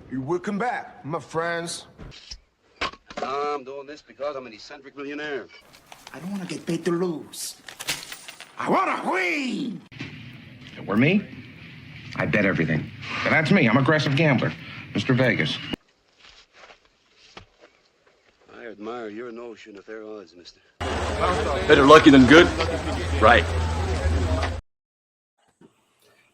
You will come back, my friends. I'm doing this because I'm an eccentric millionaire. I don't want to get paid to lose. I want to win. If it were me, I'd bet everything. But that's me. I'm an aggressive gambler. Mr. Vegas. I admire your notion of fair odds, mister. Better lucky than good. Right.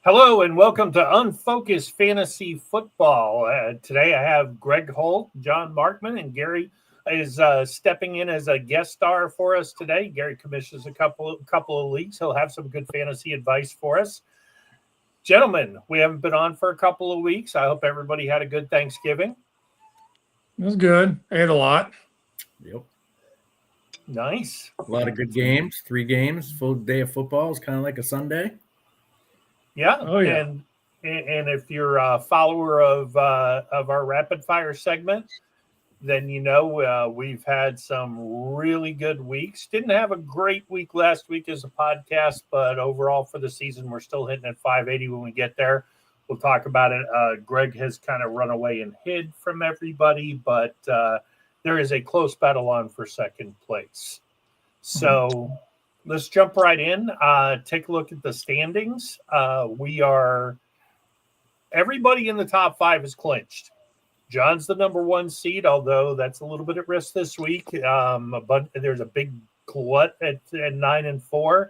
Hello and welcome to Unfocused Fantasy Football. Today I have Greg Holt, John Markman, and Gary is stepping in as a guest star for us today. Gary commissions a couple of leagues. He'll have some good fantasy advice for us. Gentlemen, we haven't been on for a couple of weeks. I hope everybody had a good Thanksgiving. It was good. I ate a lot. Yep. Nice. A lot of good games. 3 games. Full day of football. It's kind of like a Sunday. Yeah. Oh, yeah. And if you're a follower of our rapid fire segment, then you know we've had some really good weeks. Didn't have a great week last week as a podcast, but overall for the season, we're still hitting at 580 when we get there. We'll talk about it. Greg has kind of run away and hid from everybody, but there is a close battle on for second place. So let's jump right in. Take a look at the standings. Everybody in the top 5 is clinched. John's the number 1 seed, although that's a little bit at risk this week. But there's a big glut at 9-4.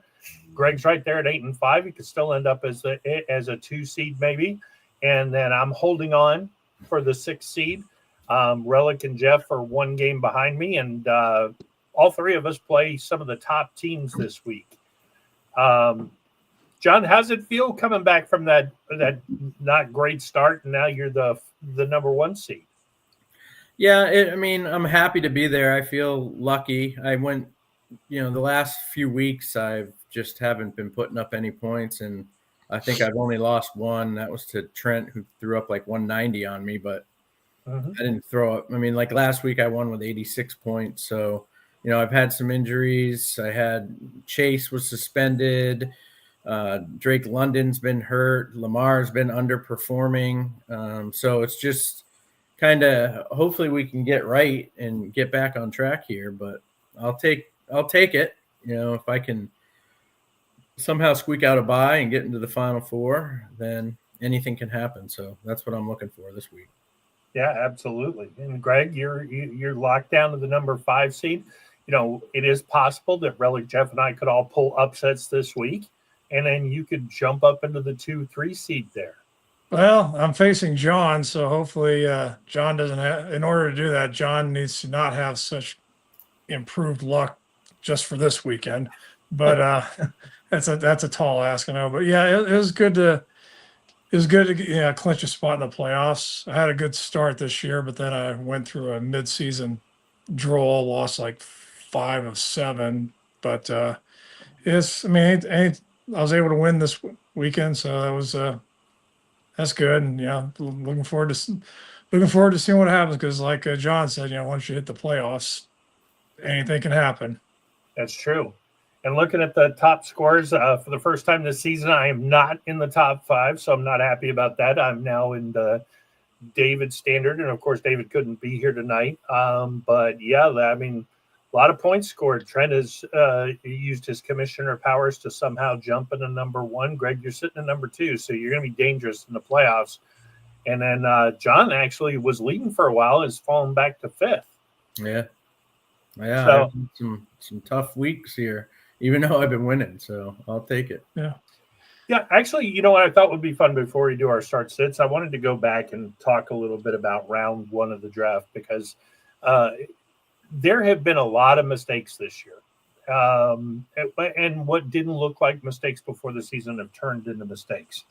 Greg's right there at 8-5. He could still end up as a 2 seed maybe. And then I'm holding on for the 6 seed. Relic and Jeff are 1 game behind me, and all 3 of us play some of the top teams this week. John, how's it feel coming back from that not great start, and now you're the number 1 seed? Yeah, I'm happy to be there. I feel lucky. I went, the last few weeks I just haven't been putting up any points, and I think I've only lost 1. That was to Trent, who threw up like 190 on me, but I didn't throw up. Like last week I won with 86 points. So, I've had some injuries. I had Chase was suspended. Drake London's been hurt. Lamar's been underperforming. So it's just kind of, hopefully we can get right and get back on track here, but I'll take it. If I can somehow squeak out a bye and get into the Final 4, then anything can happen. So that's what I'm looking for this week. Yeah, absolutely. And Greg, you're locked down to the number 5 seed. It is possible that Relic, Jeff, and I could all pull upsets this week, and then you could jump up into the 2-3 seed there. Well, I'm facing John, so hopefully John doesn't have. In order to do that, John needs to not have such improved luck just for this weekend. But that's a tall ask, I know. But yeah, it was good to. It was good to clinch a spot in the playoffs. I had a good start this year, but then I went through a midseason draw, lost like 5 of 7. But I was able to win this weekend, so that was that's good. And looking forward to seeing what happens, because like John said, once you hit the playoffs, anything can happen. That's true. And looking at the top scores for the first time this season, I am not in the top 5, so I'm not happy about that. I'm now in the David standard, and of course, David couldn't be here tonight. But yeah, a lot of points scored. Trent has used his commissioner powers to somehow jump into number 1. Greg, you're sitting at number 2, so you're going to be dangerous in the playoffs. And then John actually was leading for a while, has fallen back to 5th. Yeah. So, some tough weeks here, even though I've been winning, so I'll take it. Yeah. Yeah, actually, what I thought would be fun before we do our start sits, I wanted to go back and talk a little bit about round 1 of the draft, because there have been a lot of mistakes this year. And what didn't look like mistakes before the season have turned into mistakes.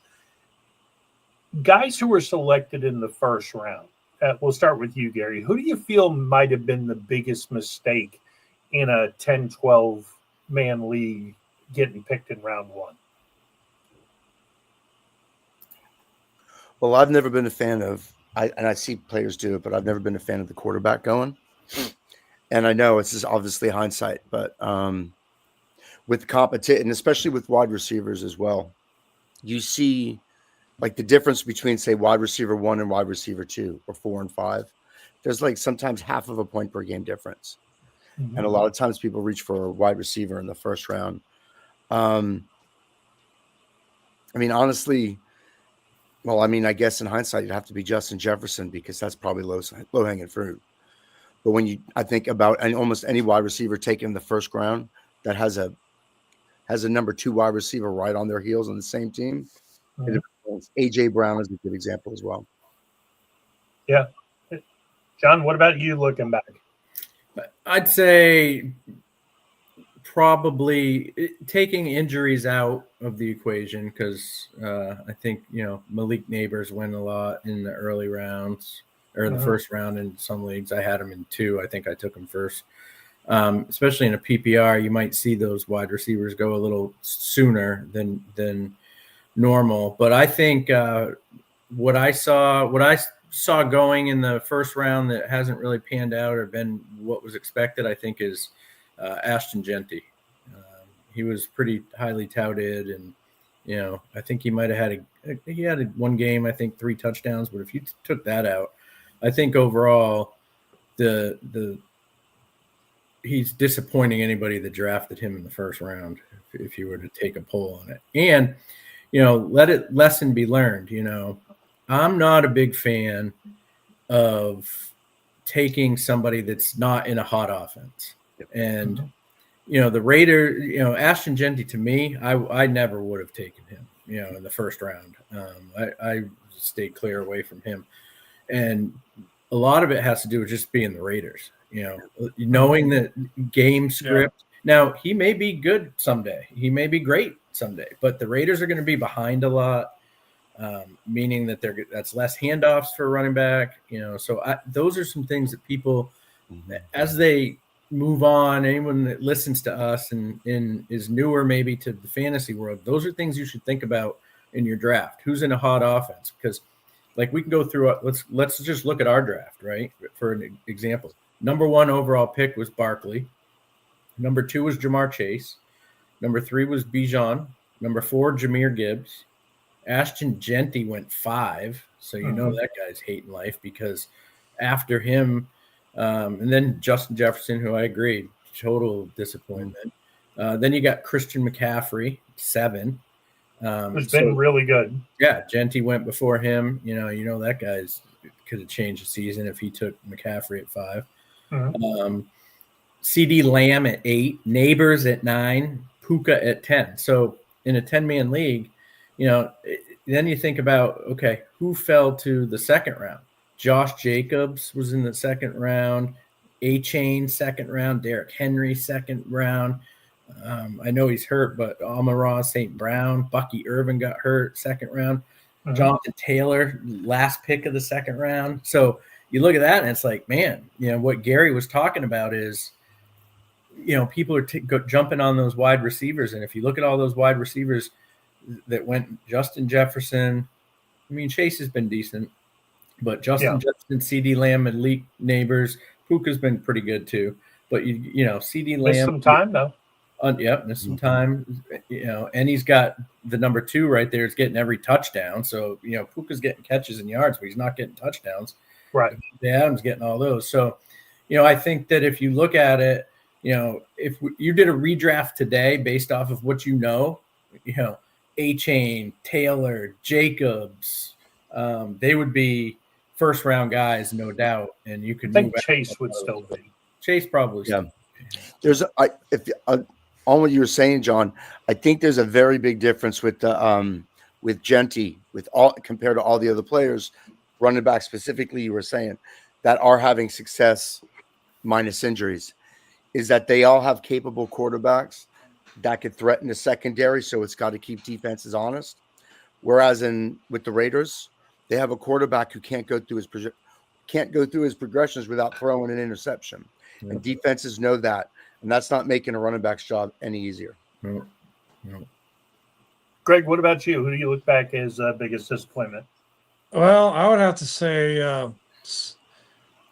Guys who were selected in the first round, we'll start with you, Gary. Who do you feel might have been the biggest mistake in a 10-12 man league getting picked in round 1? Well, I've never been a fan of, I see players do it, but I've never been a fan of the quarterback going. And I know this is obviously hindsight, but with competition, and especially with wide receivers as well, you see like the difference between say wide receiver 1 and wide receiver 2 or 4 and 5. There's like sometimes half of a point per game difference. Mm-hmm. And a lot of times people reach for a wide receiver in the first round. I mean, honestly, well, I mean, I guess in hindsight, it'd have to be Justin Jefferson because that's probably low hanging fruit. But when I think about almost any wide receiver taken in the first round that has a number 2 wide receiver right on their heels on the same team, AJ Brown is a good example as well. Yeah. John, what about you looking back? I'd say probably taking injuries out of the equation because I think, Malik Neighbors went a lot in the early rounds or the first round in some leagues. I had him in 2. I think I took him first. Especially in a PPR, you might see those wide receivers go a little sooner than normal. But I think what I saw going in the first round that hasn't really panned out or been what was expected, I think, is Ashton Genty. He was pretty highly touted, and I think he might have had one game, I think 3 touchdowns. But if you took that out, I think overall he's disappointing anybody that drafted him in the first round. If you were to take a poll on it, and lesson be learned. I'm not a big fan of taking somebody that's not in a hot offense. And, the Raider, Ashton Genty, to me, I never would have taken him, in the first round. I stayed clear away from him. And a lot of it has to do with just being the Raiders, knowing the game script. Yeah. Now, he may be good someday. He may be great someday. But the Raiders are going to be behind a lot. Meaning that that's less handoffs for a running back, So those are some things that people, as they move on, anyone that listens to us and is newer maybe to the fantasy world, those are things you should think about in your draft. Who's in a hot offense? Because, like, we can go through. Let's just look at our draft, right? For an example, number 1 overall pick was Barkley. Number 2 was Jamar Chase. Number 3 was Bijan. Number 4, Jahmyr Gibbs. Ashton Genty went 5, so that guy's hating life because after him, and then Justin Jefferson, who I agree, total disappointment. Then you got Christian McCaffrey, 7. Who's been really good. Yeah, Genty went before him. That guy's could have changed the season if he took McCaffrey at 5. CD Lamb at 8, Neighbors at 9, Puka at 10. So in a 10-man league, then you think about, okay, who fell to the second round? Josh Jacobs was in the second round. A-Chain, second round. Derrick Henry, second round. I know he's hurt, but Amon-Ra St. Brown. Bucky Irvin got hurt, second round. Jonathan Taylor, last pick of the second round. So you look at that, and it's like, man, what Gary was talking about is, people are jumping on those wide receivers. And if you look at all those wide receivers that went, Justin Jefferson, I mean, Chase has been decent, but Justin Jefferson, CD Lamb, and Malik Neighbors, Puka's been pretty good too. But CD Lamb missed some time though. Missed some time. And he's got the number 2 right there. It's getting every touchdown. So Puka's getting catches and yards, but he's not getting touchdowns. Right. Adams getting all those. So I think that if you look at it, if you did a redraft today based off of what A-Chain, Taylor, Jacobs, they would be first round guys, no doubt. And you could I think Chase would still be. Chase probably. Yeah. There's on what you were saying, John. I think there's a very big difference with Genty, compared to all the other players, running back specifically. You were saying that are having success minus injuries, is that they all have capable quarterbacks that could threaten the secondary, so it's got to keep defenses honest. Whereas with the Raiders, they have a quarterback who can't go through his progressions without throwing an interception, and defenses know that, and that's not making a running back's job any easier. No. Greg, what about you? Who do you look back as biggest disappointment? Well, I would have to say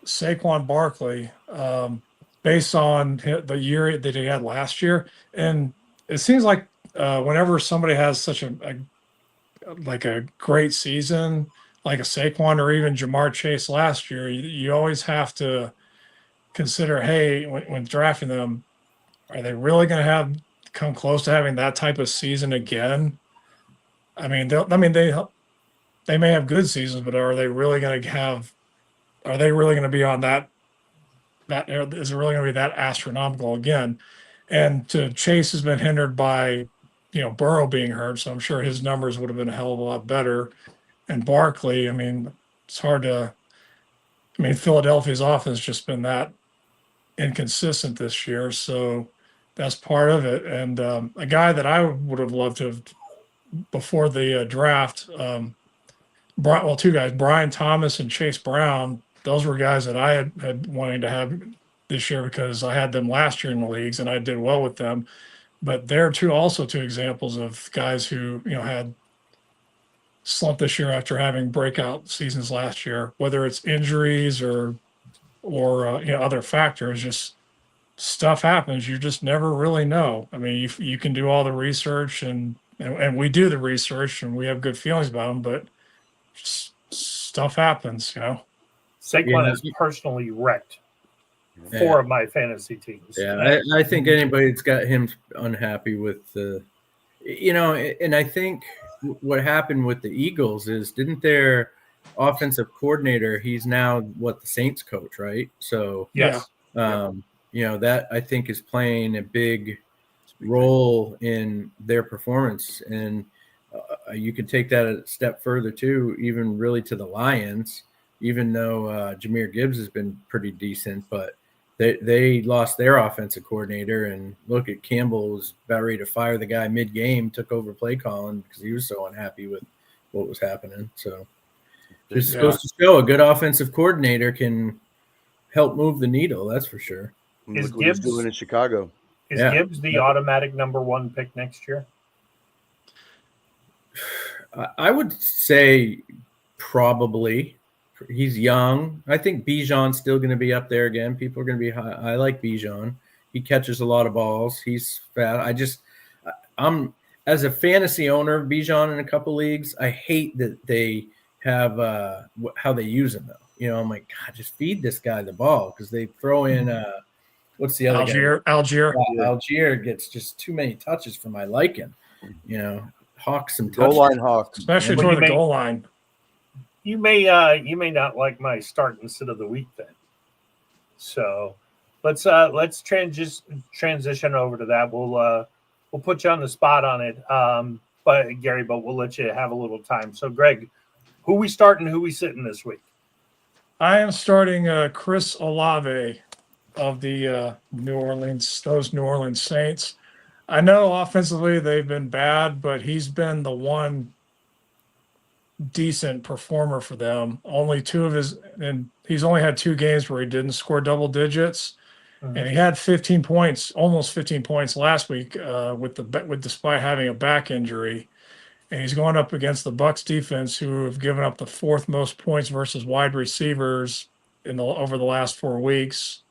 Saquon Barkley, based on the year that he had last year. And it seems like whenever somebody has such a like a great season, like a Saquon or even Jamar Chase last year, you always have to consider, hey, when drafting them, are they really going to have come close to having that type of season again? I mean, they may have good seasons, but are they really going to have? Are they really going to be on that? Is it really going to be that astronomical again? And to Chase has been hindered by, Burrow being hurt, so I'm sure his numbers would have been a hell of a lot better. And Barkley, I mean, it's hard to. I mean, Philadelphia's offense just been that inconsistent this year, so that's part of it. And a guy that I would have loved to have before the draft, two guys, Brian Thomas and Chase Brown. Those were guys that I had wanting to have this year because I had them last year in the leagues and I did well with them. But they're also two examples of guys who had slumped this year after having breakout seasons last year, whether it's injuries or other factors. Just stuff happens. You just never really know. I mean, you can do all the research and we do the research and we have good feelings about them, but stuff happens. Saquon has personally wrecked 4 of my fantasy teams. Yeah, I think anybody that's got him unhappy with the, and I think what happened with the Eagles is, didn't their offensive coordinator, he's now the Saints coach, right? So yes, that I think is playing a big role in their performance, and you can take that a step further too, even really to the Lions. Even though Jahmyr Gibbs has been pretty decent, but they lost their offensive coordinator, and look at Campbell was about ready to fire the guy mid-game, took over play calling because he was so unhappy with what was happening. So it's supposed to show a good offensive coordinator can help move the needle. That's for sure. Look what he's doing in Chicago. Is Gibbs the automatic number 1 pick next year? I would say probably. He's young. I think Bijan's still going to be up there again. People are going to be high. I like Bijan. He catches a lot of balls. He's fast. I'm as a fantasy owner of Bijan in a couple leagues, I hate that they have how they use him though. I'm like, God, just feed this guy the ball because they throw in what's the other guy? Algier. Algier gets just too many touches for my liking. Hawks some touches. Goal line hawks, especially toward the goal line. You may not like my start instead of the week then. So let's transition over to that. We'll put you on the spot on it, but we'll let you have a little time. So Greg, who we starting, who we sitting this week? I am starting Chris Olave of the New Orleans Saints. I know offensively they've been bad, but he's been the one decent performer for them. Only 2 of his, and he's only had 2 games where he didn't score double digits, and he had 15 points, almost 15 points last week despite having a back injury. And he's going up against the Bucs defense, who have given up the 4th most points versus wide receivers over the last 4 weeks.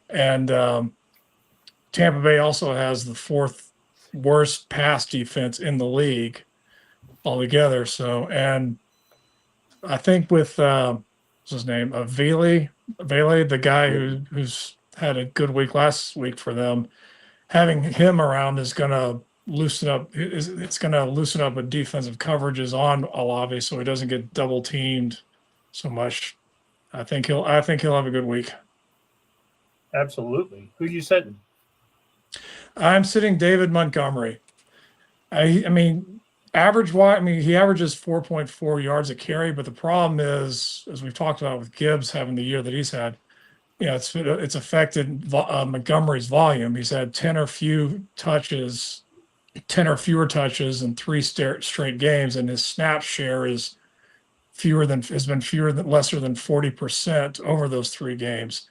And Tampa Bay also has the 4th worst pass defense in the league altogether. So, and I think with what's his name, Vele, the guy who's had a good week last week for them, having him around is going to loosen up. It's going to loosen up with defensive coverages on Olave, so he doesn't get double teamed so much. I think he'll have a good week. Absolutely. Who you sitting? I'm sitting David Montgomery. I mean, he averages 4.4 yards a carry, but the problem is, as we've talked about with Gibbs having the year that he's had, it's affected Montgomery's volume. He's had 10 or fewer touches in 3 straight games, and his snap share is lesser than 40% over those 3 games.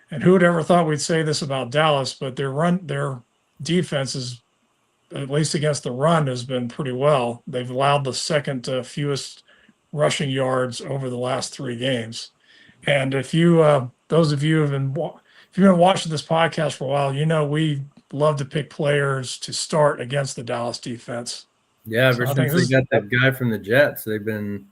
And who would ever thought we'd say this about Dallas, but their defense is, at least against the run, has been pretty well. They've allowed the 2nd fewest rushing yards over the last 3 games. And if you, those of you if you've been watching this podcast for a while, we love to pick players to start against the Dallas defense. Yeah, ever So I think since they this is- got that guy from the Jets, they've been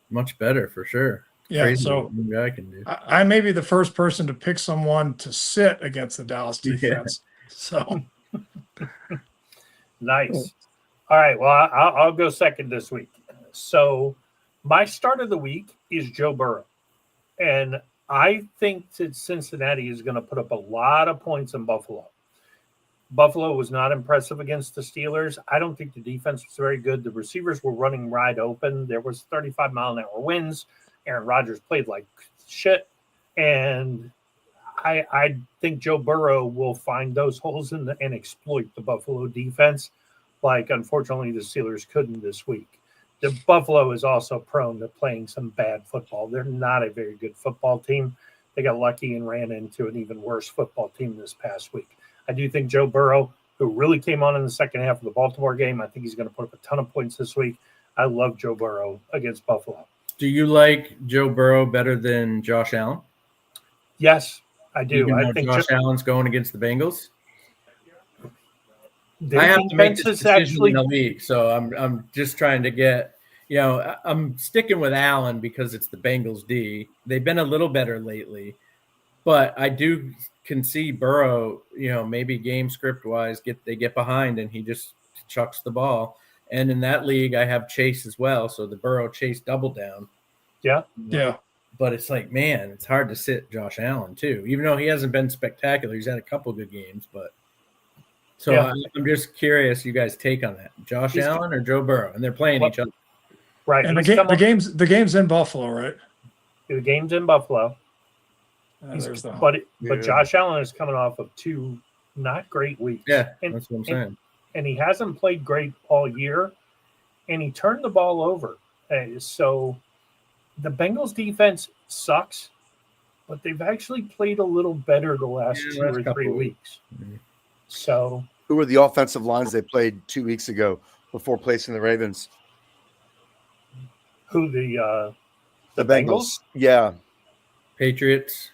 much better for sure. Yeah, Crazy so what one guy can do. I may be the first person to pick someone to sit against the Dallas Yeah. defense. So Nice. All right. Well, I'll go second this week. So my start of the week is Joe Burrow. And I think that Cincinnati is going to put up a lot of points in Buffalo. Buffalo was not impressive against the Steelers. I don't think the defense was very good. The receivers were running wide open. There was 35-mile-an-hour winds. Aaron Rodgers played like shit. And I think Joe Burrow will find those holes and exploit the Buffalo defense. Like, unfortunately, the Steelers couldn't this week. The Buffalo is also prone to playing some bad football. They're not a very good football team. They got lucky and ran into an even worse football team this past week. I do think Joe Burrow, who really came on in the second half of the Baltimore game, I think he's going to put up a ton of points this week. I love Joe Burrow against Buffalo. Do you like Joe Burrow better than Josh Allen? Yes, I do. Even I though think Josh Allen's going against the Bengals. their I have to make defense this is decision actually in the league, so I'm just trying to get. I'm sticking with Allen because it's the Bengals D. They've been a little better lately, but I can see Burrow. Maybe game script wise, they get behind and he just chucks the ball. And in that league, I have Chase as well, so the Burrow Chase double down. yeah. But it's like, man, it's hard to sit Josh Allen too, even though he hasn't been spectacular. He's had a couple good games, but. So Yeah. I'm just curious, you guys take on that, Josh Allen or Joe Burrow, and they're playing each other. Right. and the game's in Buffalo, right? The game's in Buffalo. There's the But Josh Allen is coming off of 2 not great weeks. Yeah, and, that's what I'm saying. And he hasn't played great all year, and he turned the ball over. So the Bengals defense sucks, but they've actually played a little better the last 2 or 3 weeks. Mm-hmm. So Who were the offensive lines they played 2 weeks ago before placing the Ravens? who the Bengals. Yeah. Patriots.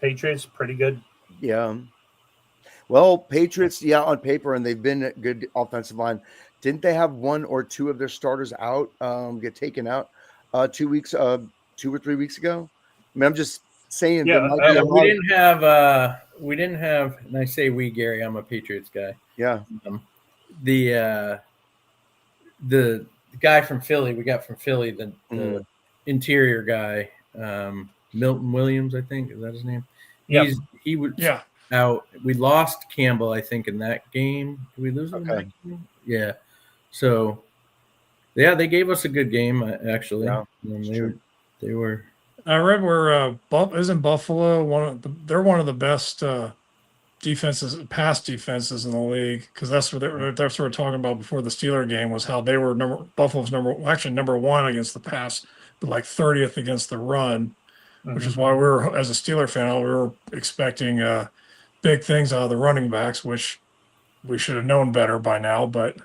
Pretty good. Yeah. Well, Patriots, on paper, and they've been a good offensive line. Didn't they have 1 or 2 of their starters out, get taken out 2 or 3 weeks ago? I mean, I'm just saying. Yeah, we didn't have, and I say we, Gary, I'm a Patriots guy. Yeah. The guy from Philly, we got from Philly, the interior guy, Milton Williams, I think, is that his name? Yep. He was out. We lost Campbell, I think, in that game. Did we lose him in that game? Yeah. So, yeah, they gave us a good game, actually. Yeah, they were. I read where isn't Buffalo they're one of the best pass defenses in the league, because that's what we're talking about before the Steeler game, was how they were Buffalo's number 1 against the pass, but like 30th against the run, which is why as a Steeler fan, we were expecting big things out of the running backs, which we should have known better by now. But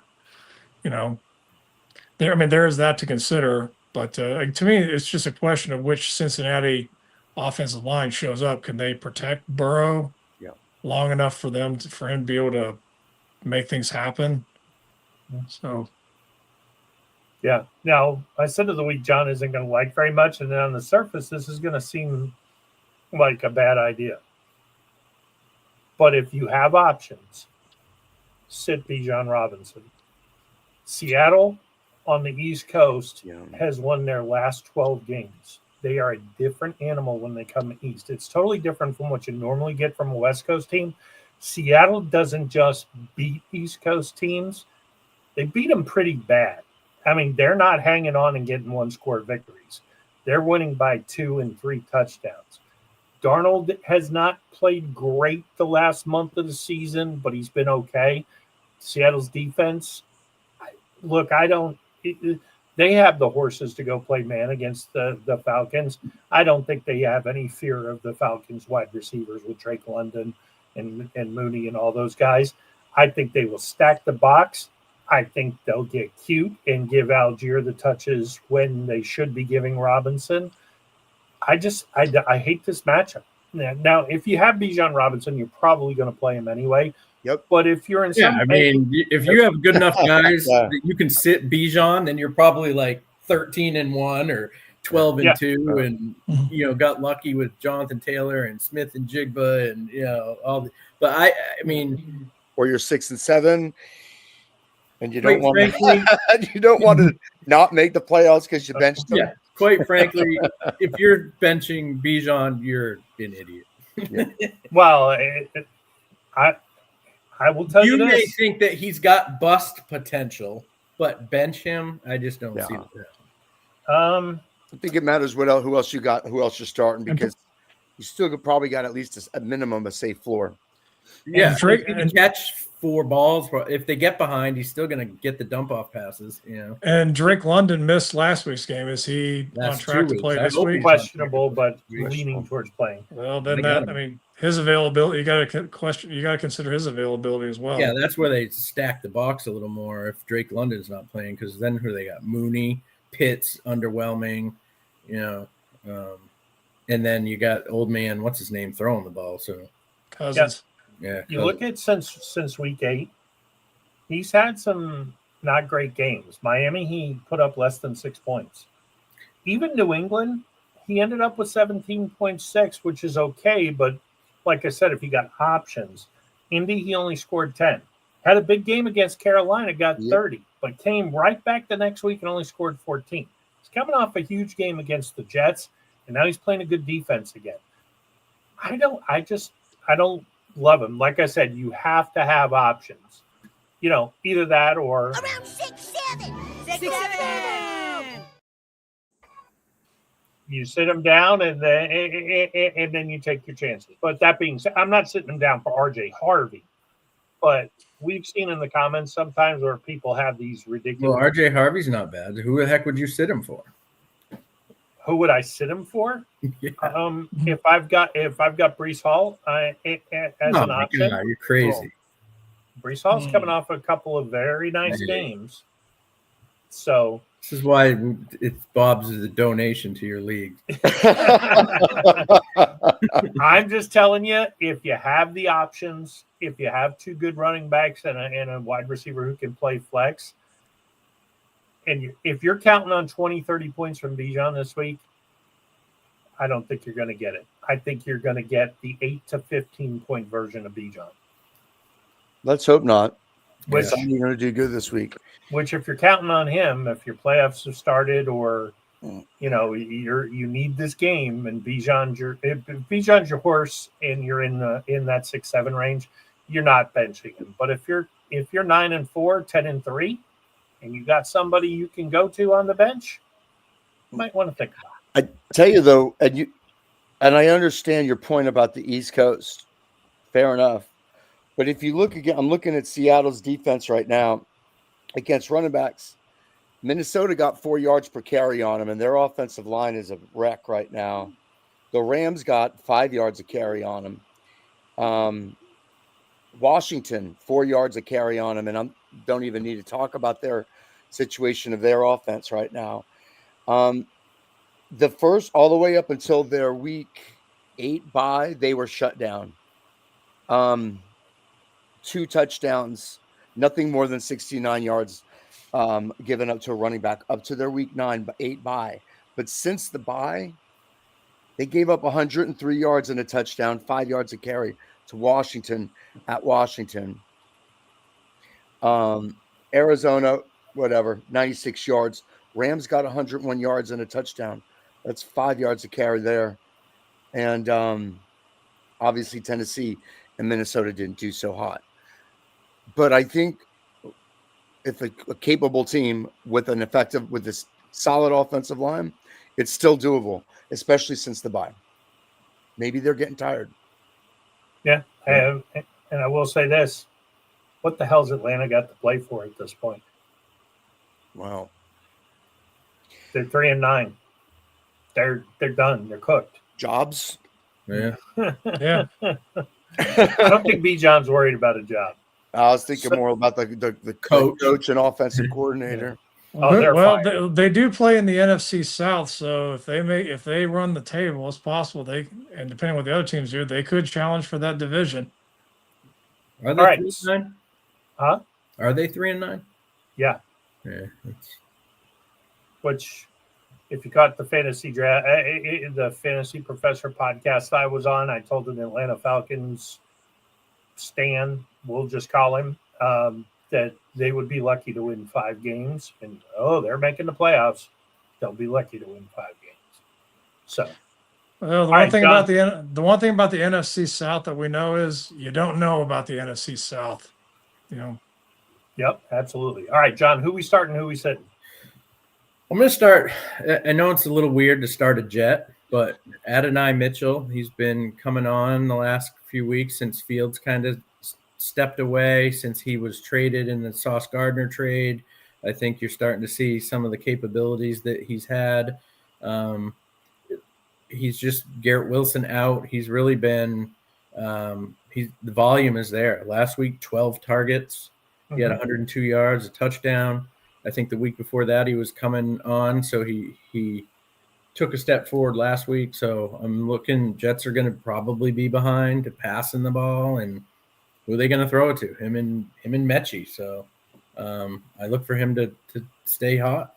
there is that to consider. But to me, it's just a question of which Cincinnati offensive line shows up. Can they protect Burrow long enough for him to be able to make things happen? So, yeah. Now, I said of the week John isn't going to like very much, and then on the surface, this is going to seem like a bad idea. But if you have options, sit Bijan Robinson. Seattle on the East Coast has won their last 12 games. They are a different animal when they come east. It's totally different from what you normally get from a West Coast team. Seattle doesn't just beat East Coast teams. They beat them pretty bad. I mean, they're not hanging on and getting 1-score victories. They're winning by 2 and 3 touchdowns. Darnold has not played great the last month of the season, but he's been okay. Seattle's defense, they have the horses to go play man against the Falcons. I don't think they have any fear of the Falcons wide receivers with Drake London and Mooney and all those guys. I think they will stack the box. I think they'll get cute and give Algier the touches when they should be giving Robinson. I hate this matchup. Now, if you have Bijan Robinson, you're probably going to play him anyway. Yep. But if you're in some, I mean, if you have good enough guys Yeah. that you can sit Bijan, then you're probably like 13-1 or 12-2, and got lucky with Jonathan Taylor and Smith and Jigba and all the. But I mean, or you're 6 and 7, and you quite don't want frankly, to not make the playoffs because you benched them. yeah, quite frankly, if you're benching Bijan, you're an idiot. well, I will tell you You may this. think that he's got bust potential, but bench him, I just don't see that. I think it matters who else you got, who else you're starting, because you still probably got at least a minimum a safe floor. Yeah, Drake can catch 4 balls. If they get behind, he's still going to get the dump off passes. And Drake London missed last week's game. Is he on track to play this week? Questionable, but leaning towards playing. Well, then his availability. You got to consider his availability as well. Yeah, that's where they stack the box a little more if Drake London's not playing, because then who they got? Mooney, Pitts, underwhelming. And then you got old man, what's his name, throwing the ball. So Cousins. Yeah. You look at since week 8, he's had some not great games. Miami, he put up less than 6 points. Even New England, he ended up with 17.6, which is okay. But like I said, if you got options, Indy, he only scored 10. Had a big game against Carolina, got 30, but came right back the next week and only scored 14. He's coming off a huge game against the Jets, and now he's playing a good defense again. I don't love him. Like I said, you have to have options. Either that or around 6'7". 6'7". You sit him down and then you take your chances. But that being said, I'm not sitting him down for RJ Harvey. But we've seen in the comments sometimes where people have these ridiculous. Well, RJ Harvey's not bad. Who the heck would you sit him for? Who would I sit him for? Yeah. If I've got Breece Hall as an option, God, you're crazy. Breece Hall's coming off a couple of very nice games. So this is why Bob's is a donation to your league. I'm just telling you, if you have the options, if you have 2 good running backs and a wide receiver who can play flex, and if you're counting on 20, 30 points from Bijan this week, I don't think you're going to get it. I think you're going to get the 8 to 15 point version of Bijan. Let's hope not. Which you're going to do good this week. Which, if you're counting on him, if your playoffs have started, or you need this game, and Bijan's your horse, and you're in that 6-7 range, you're not benching him. But if you're 9-4, 10-3, and you got somebody you can go to on the bench, you might want to think about it. I tell you though, and I understand your point about the East Coast. Fair enough. But if you look again, I'm looking at Seattle's defense right now against running backs. Minnesota got 4 yards per carry on them, and their offensive line is a wreck right now. The Rams got 5 yards a carry on them. Washington, 4 yards a carry on them, and I don't even need to talk about their situation of their offense right now. The first, all the way up until their week 8 bye, they were shut down. 2 touchdowns, nothing more than 69 yards given up to a running back up to their week 8 bye. But since the bye, they gave up 103 yards and a touchdown, 5 yards a carry to Washington at Washington. Arizona, 96 yards. Rams got 101 yards and a touchdown. That's 5 yards a carry there. And obviously Tennessee and Minnesota didn't do so hot. But I think if a capable team with this solid offensive line, it's still doable, especially since the bye. Maybe they're getting tired. Yeah. And I will say this. What the hell's Atlanta got to play for at this point? Wow. They're 3-9. They're done. They're cooked. Jobs? Yeah. Yeah. I don't think Bijan's worried about a job. I was thinking more about the coach and offensive coordinator. Well, they do play in the NFC South, so if they run the table, it's possible and depending on what the other teams do, they could challenge for that division. Are they All right. 3-9? Huh? Are they 3-9? Yeah. Yeah. Which, if you caught the fantasy draft, the fantasy professor podcast I was on, I told an Atlanta Falcons Stan, we'll just call him, that they would be lucky to win 5 games, and they're making the playoffs. They'll be lucky to win 5 games. So, Well, the one thing about the NFC South that we know is you don't know about the NFC South. Yep, absolutely. All right, John, who we starting? Who we sitting? I'm going to start. I know it's a little weird to start a Jet, but Adonai Mitchell, he's been coming on the last few weeks since Fields kind of stepped away, since he was traded in the Sauce Gardner trade. I think you're starting to see some of the capabilities that he's had. He's just Garrett Wilson out. He's really been the volume is there. Last week, 12 targets. He had 102 yards, a touchdown. I think the week before that he was coming on, so he took a step forward last week. So I'm looking, Jets are going to probably be behind to passing the ball, and who are they going to throw it to? Him and Mechie. So I look for him to stay hot.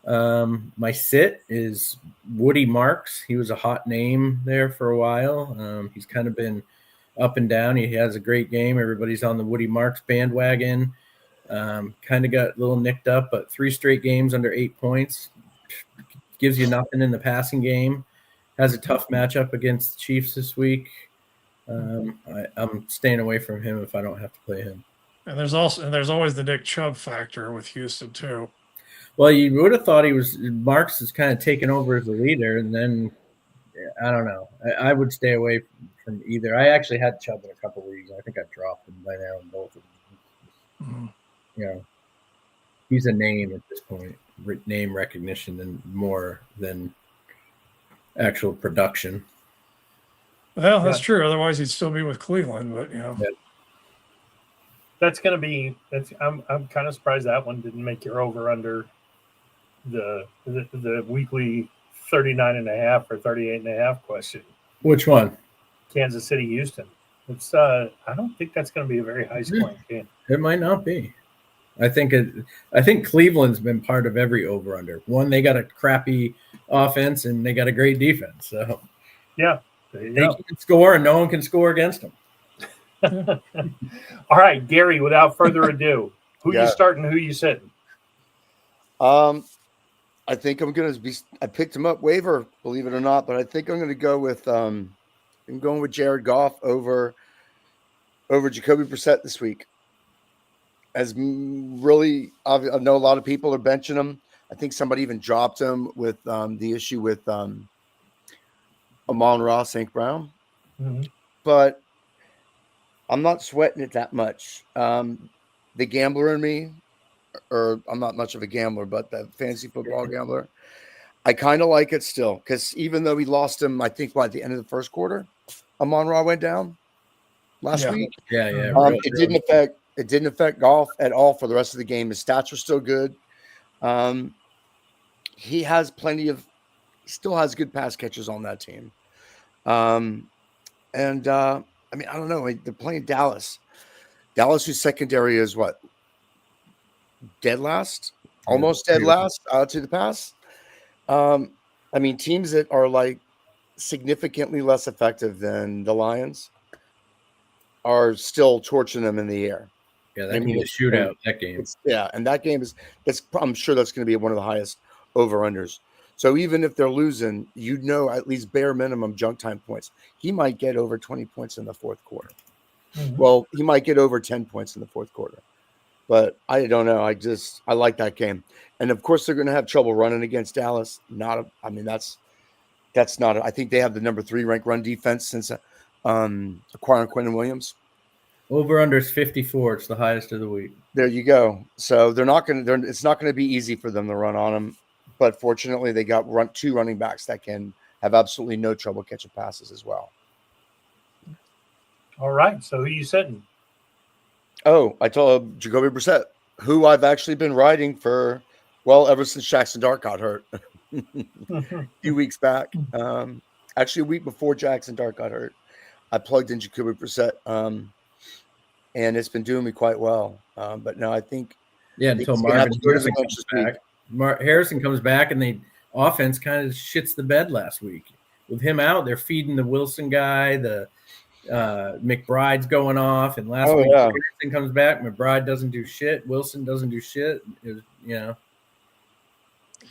My sit is Woody Marks. He was a hot name there for a while. He's kind of been up and down. He has a great game. Everybody's on the Woody Marks bandwagon. Kind of got a little nicked up, but 3 straight games under 8 points. Gives you nothing in the passing game. Has a tough matchup against the Chiefs this week. I'm staying away from him if I don't have to play him. And there's always the Nick Chubb factor with Houston too. Well, you would have thought Marks is kind of taken over as the leader, and then I don't know. I would stay away from either. I actually had Chubb in a couple leagues. I think I've dropped him by now in both of them. He's a name at this point, name recognition, and more than actual production. Well, that's true. Otherwise, he'd still be with Cleveland. But that's going to be. I'm kind of surprised that one didn't make your over under the weekly 39.5 or 38.5 question. Which one? Kansas City, Houston. It's I don't think that's going to be a very high scoring game. It might not be. I think Cleveland's been part of every over under. One, they got a crappy offense and they got a great defense. So yeah, they can score and no one can score against them. All right, Gary, without further ado, who you starting, who you sitting? I think I'm going to be – I picked him up waiver, believe it or not, but I think I'm going to go with I'm going with Jared Goff over Jacoby Brissett this week. As really – I know a lot of people are benching him. I think somebody even dropped him with the issue with Amon-Ra St. Brown. Mm-hmm. But I'm not sweating it that much. The gambler in me – or I'm not much of a gambler, but the fantasy football gambler, I kind of like it still, because even though we lost him, I think by the end of the first quarter, Amon-Ra went down last week. Yeah. It didn't affect Goff at all for the rest of the game. His stats were still good. He still has good pass catchers on that team. I mean, I don't know. They're playing Dallas. Dallas, whose secondary is what? Dead last, almost dead last to the pass. I mean, teams that are like significantly less effective than the Lions are still torching them in the air. Yeah, that can be a shootout, that game. And that game I'm sure that's going to be one of the highest over-unders. So even if they're losing, at least bare minimum junk time points. He might get over 20 points in the fourth quarter. Mm-hmm. Well, he might get over 10 points in the fourth quarter. But I don't know. I like that game. And of course they're going to have trouble running against Dallas. That's not I think they have the number 3 ranked run defense since acquiring Quentin Williams. Over under is 54. It's the highest of the week. There you go. So it's not going to be easy for them to run on them. But fortunately they got 2 running backs that can have absolutely no trouble catching passes as well. All right. So who are you sitting? Oh, I told Jacoby Brissett, who I've actually been riding ever since Jackson Dart got hurt a few weeks back. Actually, a week before Jackson Dart got hurt, I plugged in Jacoby Brissett. and it's been doing me quite well. But no, I think until he's gonna have Marvin to go to the Harrison bench comes this week. back. Harrison comes back, and the offense kind of shits the bed last week. With him out, they're feeding the Wilson guy. The McBride's going off, and last week Harrison comes back. McBride doesn't do shit. Wilson doesn't do shit.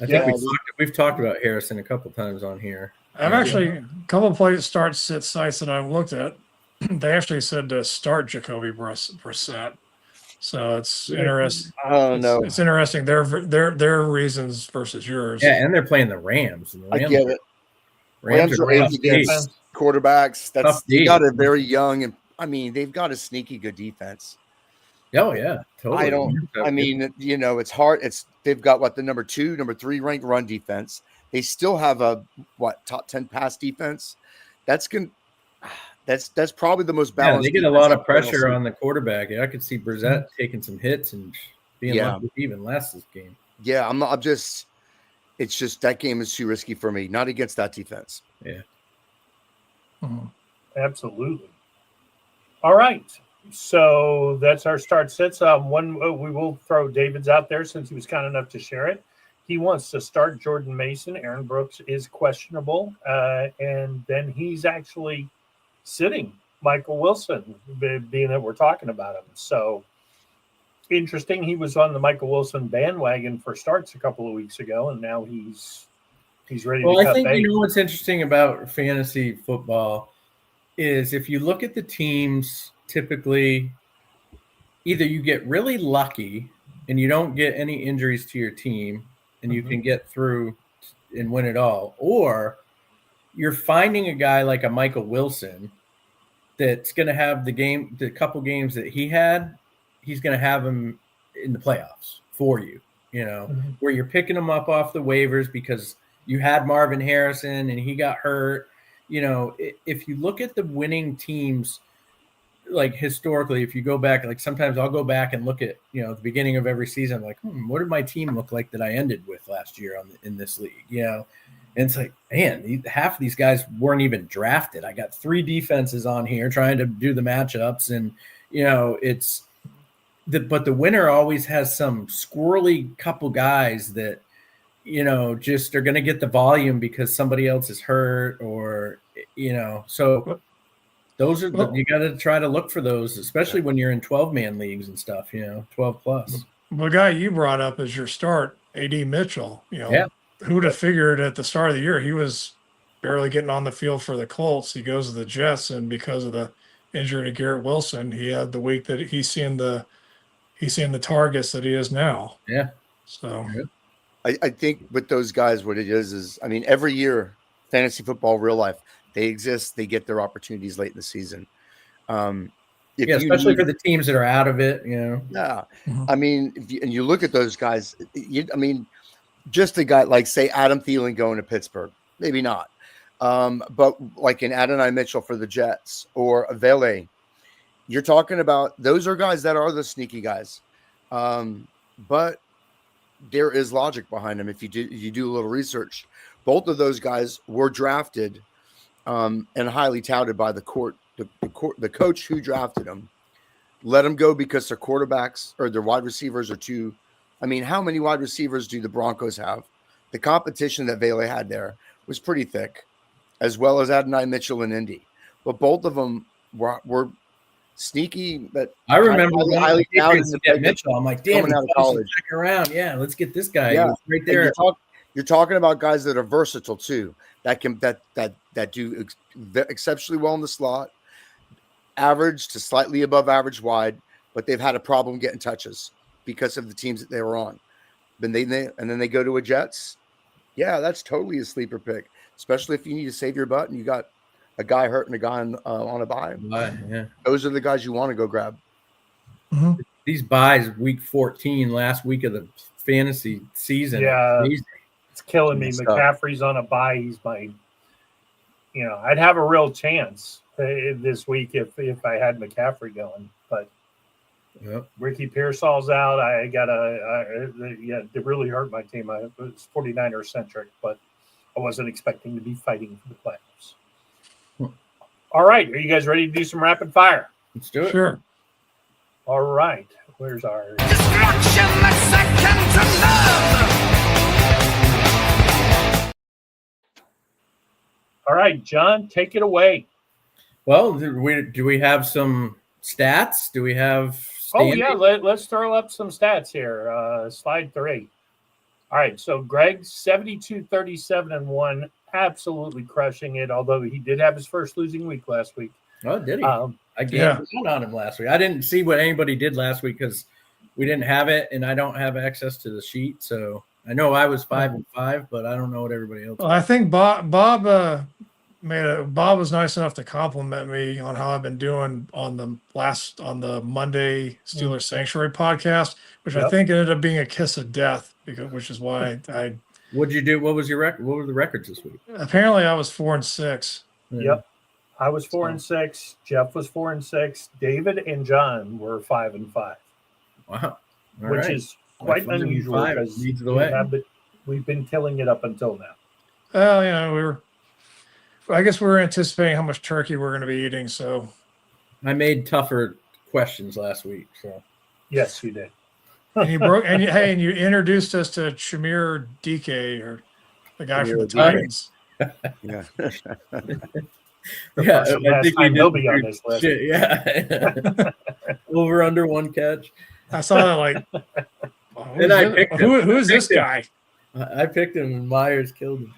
I think we've talked about Harrison a couple times on here. I've actually a couple of plays start sit sites that I've looked at. They actually said to start Jacoby Brissett. So it's interesting. Oh no, it's interesting. Their reasons versus yours. Yeah, and they're playing the Rams. And the Rams I get it. Rams are against quarterbacks. They got a very young, and I mean they've got a sneaky good defense. Oh yeah, totally. It's hard. They've got the number 2, number 3 ranked run defense. They still have a top 10 pass defense. That's probably the most balanced. Yeah, they get a lot of pressure on the quarterback. I could see Brissett taking some hits and being lucky to even last this game. Yeah, it's just that game is too risky for me. Not against that defense. Yeah. Absolutely. All right. So that's our start sits. We will throw David's out there since he was kind enough to share it. He wants to start Jordan Mason. Aaron Brooks is questionable. And then he's actually sitting Michael Wilson, being that we're talking about him. So interesting. He was on the Michael Wilson bandwagon for starts a couple of weeks ago, and now he's ready to cut bait. What's interesting about fantasy football is if you look at the teams, typically either you get really lucky and you don't get any injuries to your team and you can get through and win it all, or you're finding a guy like a Michael Wilson that's going to have the couple games that he had, he's going to have him in the playoffs for you, where you're picking him up off the waivers because you had Marvin Harrison and he got hurt. If you look at the winning teams, like historically, if you go back, like sometimes I'll go back and look at, the beginning of every season, I'm like, what did my team look like that I ended with last year in this league? And it's like, man, half of these guys weren't even drafted. I got 3 defenses on here trying to do the matchups, and but the winner always has some squirrely couple guys that, just are going to get the volume because somebody else is hurt or, so those are you got to try to look for those, especially when you're in 12-man leagues and stuff, 12 plus. The guy you brought up as your start, AD Mitchell, who would have figured at the start of the year he was barely getting on the field for the Colts. He goes to the Jets, and because of the injury to Garrett Wilson, he had the week that he's seeing the targets that he is now. Yeah. So I think with those guys, what it is every year, fantasy football, real life, they exist. They get their opportunities late in the season. Especially for the teams that are out of it, Yeah. If you look at those guys, just a guy like, say, Adam Thielen going to Pittsburgh, maybe not. But like an Adonai Mitchell for the Jets or a Vele, you're talking about those are guys that are the sneaky guys. But there is logic behind them. If you do a little research, both of those guys were drafted and highly touted by the coach who drafted them. Let them go because their quarterbacks or their wide receivers are too. How many wide receivers do the Broncos have? The competition that Vele had there was pretty thick, as well as Adonai Mitchell and Indy. But both of them were sneaky. But I remember highly touted to get Mitchell. I'm like, damn, out of college. Check around. Yeah, let's get this guy. Yeah, right there. You're talking about guys that are versatile too. That do exceptionally well in the slot, average to slightly above average wide, but they've had a problem getting touches because of the teams that they were on. Then they go to a Jets. Yeah, that's totally a sleeper pick, especially if you need to save your butt and you got a guy hurt and a guy on a bye. Yeah, those are the guys you want to go grab. Mm-hmm. These buys, week 14, last week of the fantasy season. Yeah, it's killing me. McCaffrey's on a bye. He's I'd have a real chance this week if I had McCaffrey going, but Ricky Pearsall's out. It really hurt my team. It was 49er centric, but I wasn't expecting to be fighting for the playoffs. All right, are you guys ready to do some rapid fire? Let's do it. Sure. All right. Where's our Destruction the second to none. All right, John, take it away. Well, do we have some stats? Do we have Oh, standings? yeah, let's throw up some stats here. Slide 3. All right, so Greg, 72, 37, and 1, absolutely crushing it, although he did have his first losing week last week. Oh, did he? I Yeah. gambled out on him last week. I didn't see what anybody did last week because we didn't have it, and I don't have access to the sheet. So I know I was 5-5, but I don't know what everybody else. Well, I think Bob Bob was nice enough to compliment me on how I've been doing on the Monday Steelers Sanctuary podcast, which I Yep. think ended up being a kiss of death, which is why I What'd you do? What was your record? What were the records this week? apparently I was 4-6. Yep. I was 4-6. Jeff was 4-6. David and John were 5-5, Wow. All which right. is quite 5 and unusual 5 because leads the way. we've been killing it up until now. Well, I guess we were anticipating how much turkey we're going to be eating. So I made tougher questions last week. So Yes, you did. and you introduced us to Shamir DK, or the guy from the Shamir DK. Titans. Yeah. yeah, First and I last think time we he'll did be on pretty this list. shit, yeah. Over under 1 catch. I saw that like, And I picked him. who is I this picked him. guy? I picked him, and Myers killed him.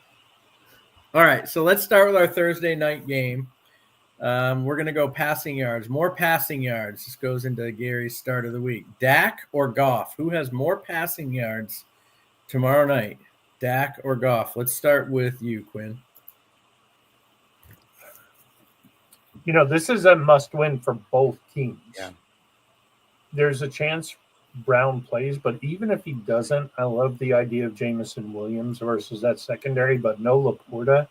All right, so let's start with our Thursday night game. We're going to go passing yards. More passing yards. This goes into Gary's start of the week. Dak or Goff? Who has more passing yards tomorrow night? Dak or Goff? Let's start with you, Quinn. You know, this is a must-win for both teams. Yeah. There's a chance Brown plays, but even if he doesn't, I love the idea of Jamison Williams versus that secondary, but no Laporta.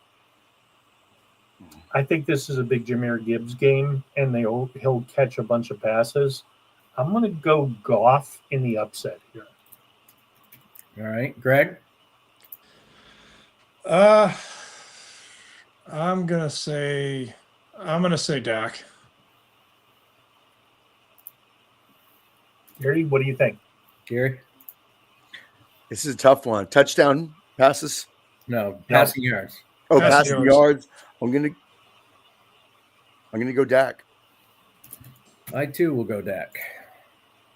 I think this is a big Jahmyr Gibbs game, and he'll catch a bunch of passes. I'm going to go Goff in the upset here. All right, Greg? I'm gonna say Dak. Gary, what do you think? Gary? This is a tough one. Touchdown passes. No, passing yards. Oh, Passing passing yards. yards. I'm gonna go Dak. I, too, will go Dak.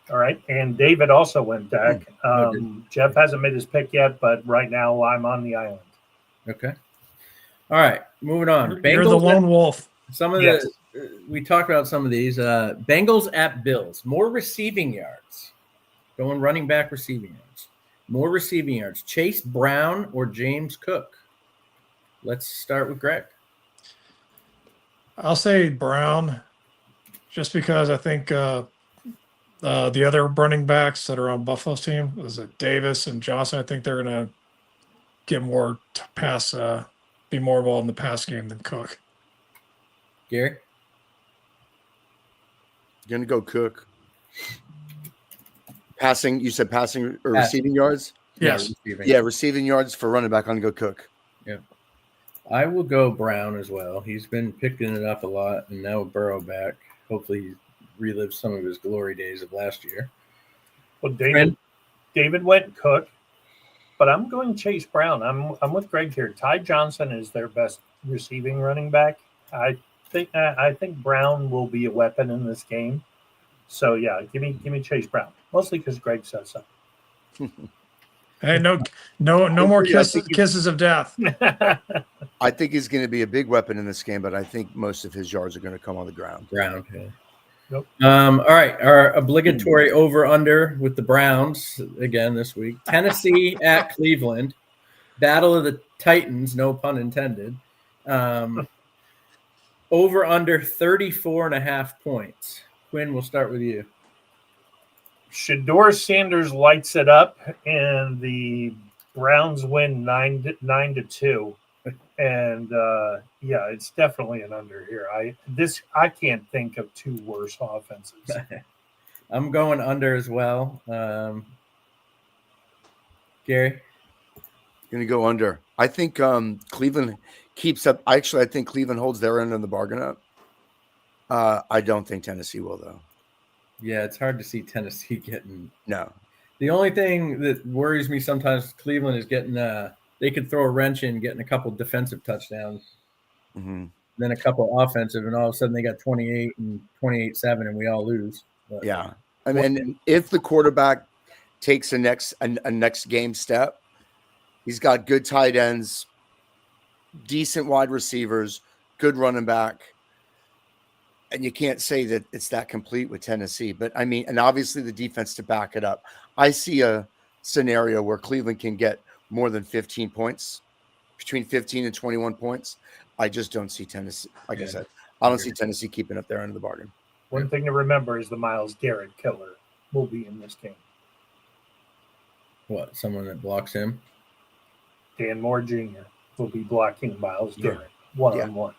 All right, and David also went Dak. Okay. Jeff hasn't made his pick yet, but right now I'm on the island. Okay. All right, moving on. You're the lone wolf. Some of Yes. we talked about some of these. Bengals at Bills. More receiving yards. Going running back receiving yards. More receiving yards. Chase Brown or James Cook? Let's start with Greg. I'll say Brown, just because I think the other running backs that are on Buffalo's team, is it Davis and Johnson? I think they're gonna get more be more involved in the pass game than Cook. Gary? Gonna go Cook. Passing, you said passing or Pass. receiving yards? Yes. Receiving. Yeah, receiving yards for running back. I'm gonna go Cook. I will go Brown as well. He's been picking it up a lot, and now with Burrow back, hopefully he relives some of his glory days of last year. Well, Friend? David went Cook, but I'm going Chase Brown. I'm with Greg here. Ty Johnson is their best receiving running back. I think Brown will be a weapon in this game. So yeah, give me Chase Brown, mostly because Greg says so. Hey, no more kisses of death. I think he's going to be a big weapon in this game, but I think most of his yards are going to come on the ground. Brown. Yeah. Nope. All right, our obligatory over-under with the Browns again this week. Tennessee at Cleveland. Battle of the Titans, no pun intended. Over-under 34.5 points. Quinn, we'll start with you. Shador Sanders lights it up, and the Browns win 9-2. And yeah, it's definitely an under here. I can't think of two worse offenses. I'm going under as well. Gary? Going to go under. I think Cleveland keeps up. Actually, I think Cleveland holds their end of the bargain up. I don't think Tennessee will, though. Yeah, it's hard to see Tennessee getting. No. The only thing that worries me sometimes Cleveland is getting they could throw a wrench in getting a couple defensive touchdowns, Mm-hmm. then a couple offensive, and all of a sudden they got 28 and 28-7, and we all lose. But Yeah. I mean, if the quarterback takes a next game step, he's got good tight ends, decent wide receivers, good running back. And you can't say that it's that complete with Tennessee. But I mean, and obviously the defense to back it up. I see a scenario where Cleveland can get more than 15 points, between 15 and 21 points. I just don't see Tennessee. Like I said, I don't see Tennessee keeping up their end of the bargain. One thing to remember is the Myles Garrett killer will be in this game. what? Someone that blocks him? Dan Moore Jr. will be blocking Myles Garrett one-on-one.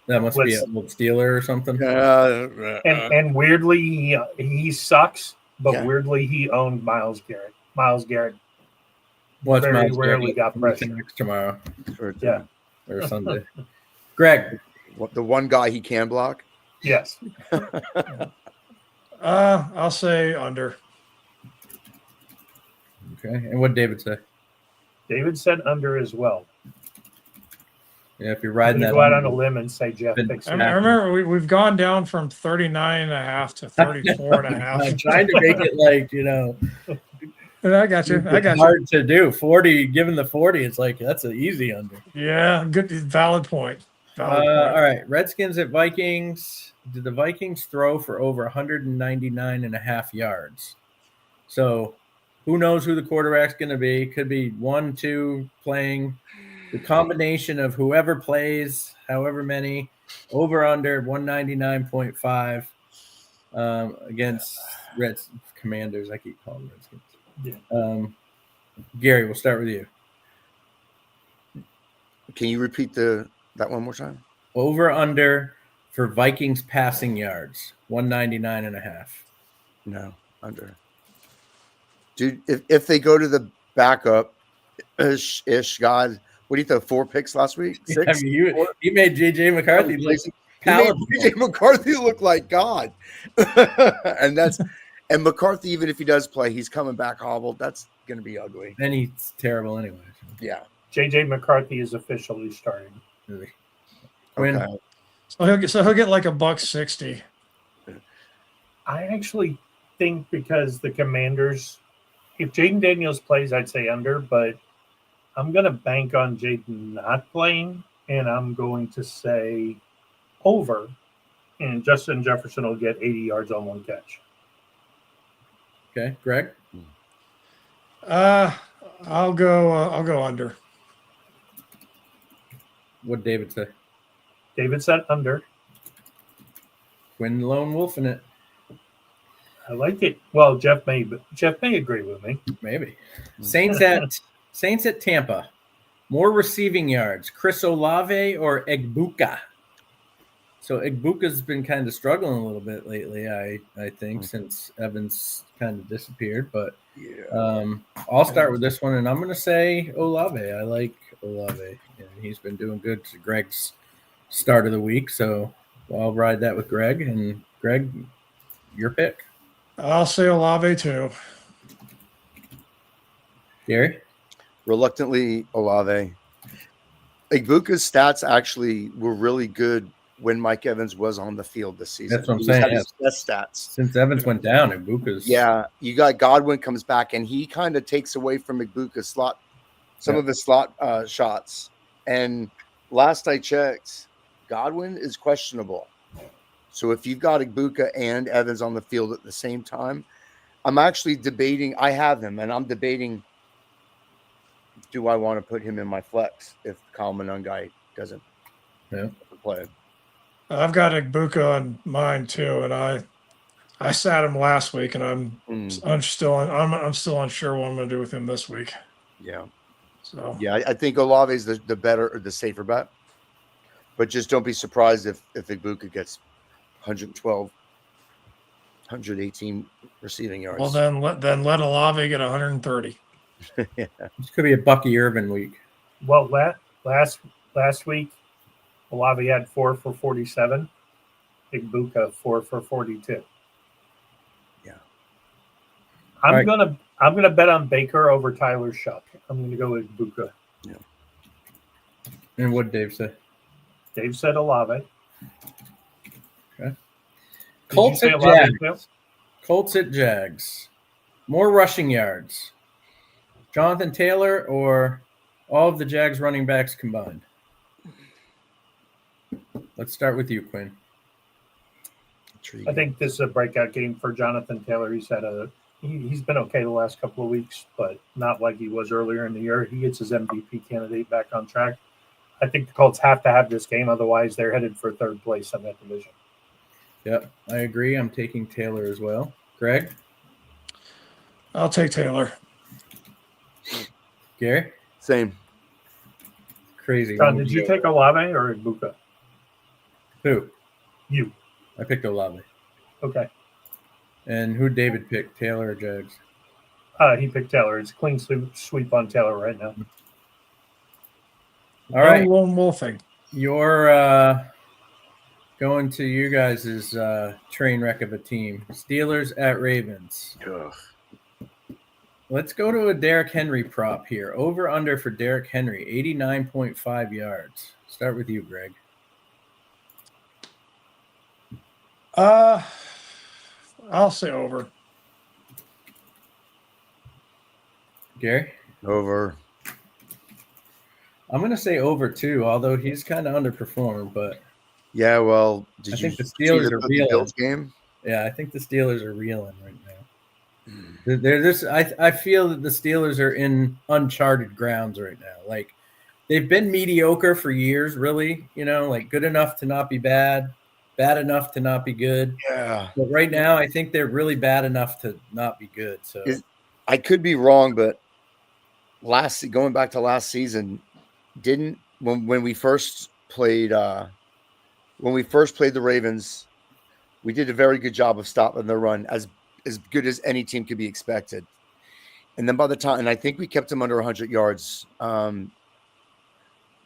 That must be a old Steeler or something. And weirdly, he sucks, but Yeah. weirdly, he owned Myles Garrett. Myles Garrett What's very Miles rarely Garrett got pressure. next tomorrow Yeah. or Sunday? Greg, The one guy he can block. Yes. I'll say under. okay. And what did David say? David said under as well. Yeah, if you're I'm riding going to that, go out on a limb and say Jeff Been- picks I it. remember we've gone down from 39.5 to 34.5. I'm trying to make it like I got you. I it's got you. hard to do. 40, given the 40, it's like that's an easy under. Yeah, good. Valid point. Valid point. All right, Redskins at Vikings. Did the Vikings throw for over 199.5 yards? So, who knows who the quarterback's going to be? Could be 1, 2 playing. The combination of whoever plays, however many, over under 199.5 against Commanders. I keep calling them Redskins. Yeah. Gary, we'll start with you. Can you repeat that one more time? Over under for Vikings passing yards, 199.5. No, under. Dude, if they go to the backup ish, God, what do you throw? 4 picks last week? 6? I mean, he made J.J. McCarthy look He made palatable. J.J. McCarthy look like God. And McCarthy, even if he does play, he's coming back hobbled. That's going to be ugly. And he's terrible anyway. Yeah. J.J. McCarthy is officially starting. Really. Okay. So he'll get like $160. I actually think because the Commanders, if Jaden Daniels plays, I'd say under, but I'm going to bank on Jaden not playing, and I'm going to say over, and Justin Jefferson will get 80 yards on 1 catch. Okay, Greg? I'll go under. What did David say? David said under. Quinn lone wolf in it. I like it. Well, Jeff may agree with me. Maybe. Saints at Tampa. More receiving yards. Chris Olave or Egbuka? So Egbuka's been kind of struggling a little bit lately, I think, since Evans kind of disappeared. But I'll start with this one, and I'm going to say Olave. I like Olave. And he's been doing good to Greg's start of the week, so I'll ride that with Greg. And Greg, your pick. I'll say Olave too. Gary? Reluctantly, Olave. Egbuka's stats actually were really good when Mike Evans was on the field this season. That's what I'm He saying. had Yeah. his best stats. Since Evans went down, Egbuka's You got Godwin comes back, and he kind of takes away from Egbuka's slot, some of his slot shots. And last I checked, Godwin is questionable. So if you've got Egbuka and Evans on the field at the same time, I'm actually debating. I have him, and I'm debating, do I want to put him in my flex if Kyle Monangai doesn't play? I've got Egbuka on mine too, and I sat him last week, and I'm still unsure what I'm going to do with him this week. Yeah. So Yeah, I think Olave is the better or the safer bet, but just don't be surprised if Egbuka gets 112, 118 receiving yards. well, then let Olave get 130. Yeah. This could be a Bucky Irvin week. Well, last week, Olave had 4 for 47. Egbuka 4 for 42. I'm gonna bet on Baker over Tyler Shuck. I'm gonna go with Buka. And what Dave said? Dave said Olave. Okay. Did you say Olave too? Colts at Jags. More rushing yards. Jonathan Taylor or all of the Jags running backs combined? Let's start with you, Quinn. I think this is a breakout game for Jonathan Taylor. He's been okay the last couple of weeks, but not like he was earlier in the year. He gets his MVP candidate back on track. I think the Colts have to have this game, otherwise they're headed for third place in that division. Yep, I agree. I'm taking Taylor as well. Greg? I'll take Taylor. Gary? Same. Crazy. John, did you take Olave or Buka? Who? You. I picked Olave. Okay. And who David picked, Taylor or Jags? He picked Taylor. It's a clean sweep on Taylor right now. All right. Lone wolfing. You're going to you guys' train wreck of a team. Steelers at Ravens. Ugh. Let's go to a Derrick Henry prop here. Over under for Derrick Henry, 89.5 yards. Start with you, Greg. I'll say over. Gary? Over. I'm going to say over too, although he's kind of underperformed, but yeah, well, I think the Steelers are reeling. Bills game? Yeah, I think the Steelers are reeling right now. They're just I feel that the Steelers are in uncharted grounds right now. Like they've been mediocre for years, really, like good enough to not be bad, bad enough to not be good. Yeah. But right now I think they're really bad enough to not be good. So I could be wrong, but going back to last season, when we first played the Ravens, we did a very good job of stopping the run as good as any team could be expected. And then by the time, and I think we kept them under 100 yards, one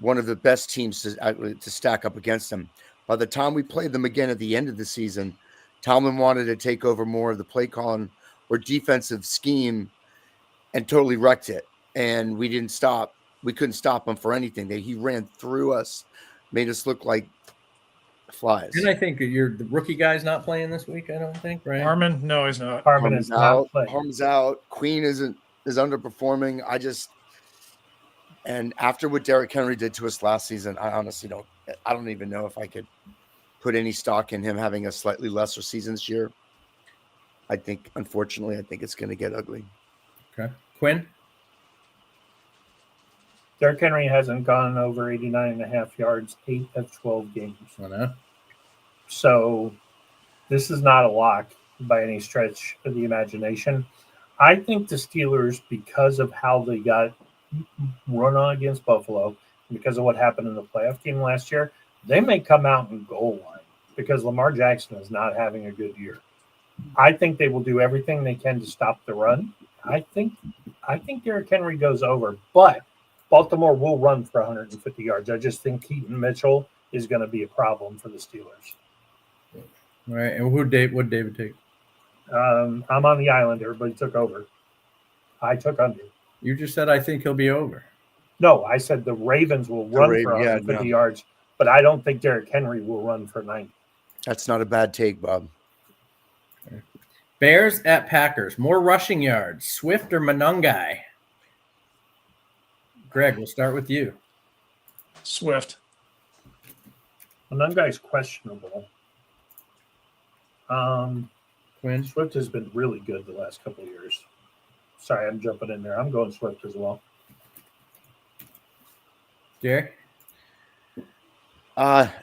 of the best teams to stack up against them. By the time we played them again at the end of the season, Tomlin wanted to take over more of the play calling or defensive scheme and totally wrecked it. And we didn't stop. We couldn't stop him for anything. He ran through us, made us look like flies. And I think the rookie guy's not playing this week, I don't think, right? Harmon? No, he's not. Harmon is not playing. Harmon's out. Queen is underperforming. And after what Derrick Henry did to us last season, I honestly don't even know if I could put any stock in him having a slightly lesser season this year. Unfortunately, it's going to get ugly. Okay. Quinn? Derrick Henry hasn't gone over 89.5 yards, 8 of 12 games. I know. So this is not a lock by any stretch of the imagination. I think the Steelers, because of how they got run on against Buffalo, because of what happened in the playoff game last year, they may come out in goal line because Lamar Jackson is not having a good year. I think they will do everything they can to stop the run. I think Derrick Henry goes over, but Baltimore will run for 150 yards. I just think Keaton Mitchell is going to be a problem for the Steelers. All right. And what did David take? I'm on the island. Everybody took over. I took under. You just said I think he'll be over. No, I said the Ravens will run for 150 yards, but I don't think Derrick Henry will run for 90. That's not a bad take, Bob. Okay. Bears at Packers. More rushing yards. Swift or Monangai? Greg, we'll start with you. Swift. Monangai's questionable. Quinn? Swift has been really good the last couple of years. Sorry, I'm jumping in there. I'm going Swift as well. Jerry?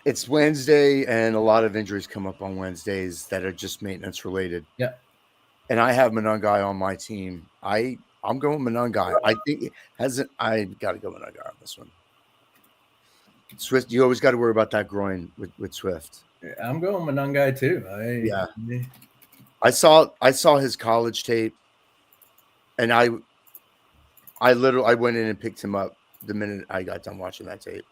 It's Wednesday, and a lot of injuries come up on Wednesdays that are just maintenance related. Yeah. And I have Monangai on my team. I'm going Monangai. I think I got to go Monangai on this one. Swift, you always got to worry about that groin with Swift. I'm going Monangai too. I saw his college tape, and I went in and picked him up the minute I got done watching that tape.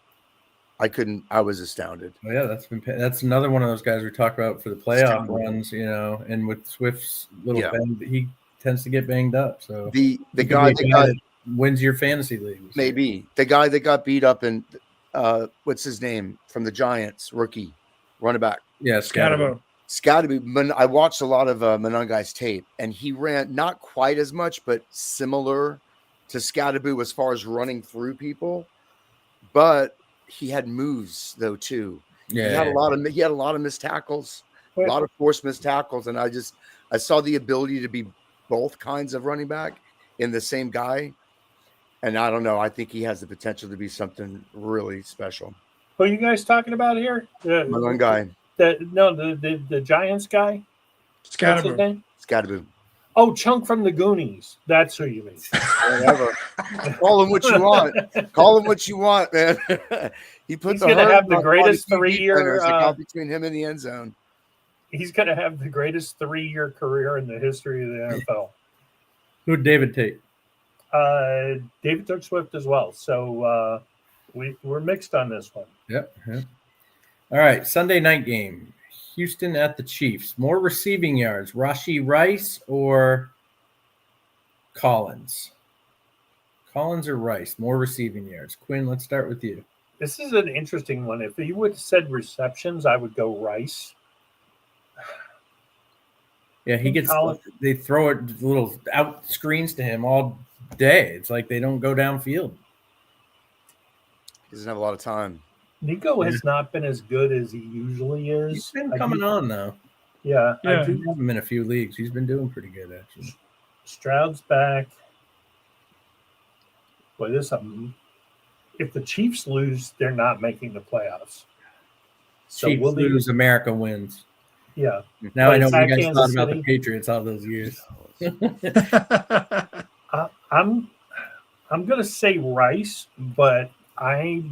I was astounded. Oh, yeah, that's another one of those guys we talk about for the playoff runs, and with Swift's little bend, he tends to get banged up. So The he could guy be a that got that wins your fantasy leagues. maybe the guy that got beat up in what's his name from the Giants, rookie running back. Yeah, Scatterbo. Scotty. I watched a lot of Monungai's tape, and he ran not quite as much, but similar to Scatterbo as far as running through people. But he had moves though too. Yeah, He had a lot of missed tackles, a lot of forced missed tackles, and I saw the ability to be both kinds of running back in the same guy. And I don't know. I think he has the potential to be something really special. Who are you guys talking about here? Monungai. The Giants guy. What's his Scatterbo. name? Scatterbo. Oh, Chunk from the Goonies. That's who you mean. Whatever. Call him what you want. Call him what you want, man. He's going to have the greatest 3-year. Between him and the end zone. He's going to have the greatest 3-year career in the history of the NFL. Who'd David take? David took Swift as well. So we're mixed on this one. Yep. All right, Sunday night game. Houston at the Chiefs. More receiving yards, Rashee Rice or Collins? Collins or Rice? More receiving yards. Quinn, let's start with you. This is an interesting one. If you would have said receptions, I would go Rice. Yeah, he gets. They throw it little out screens to him all day. It's like they don't go downfield. He doesn't have a lot of time. Nico has not been as good as he usually is. He's been coming on though. Yeah, I do have him in a few leagues. He's been doing pretty good actually. Stroud's back. Boy, if the Chiefs lose, they're not making the playoffs. So Chiefs lose, America wins. Yeah. Now I know what you guys thought about the Patriots all those years. I'm going to say Rice, but I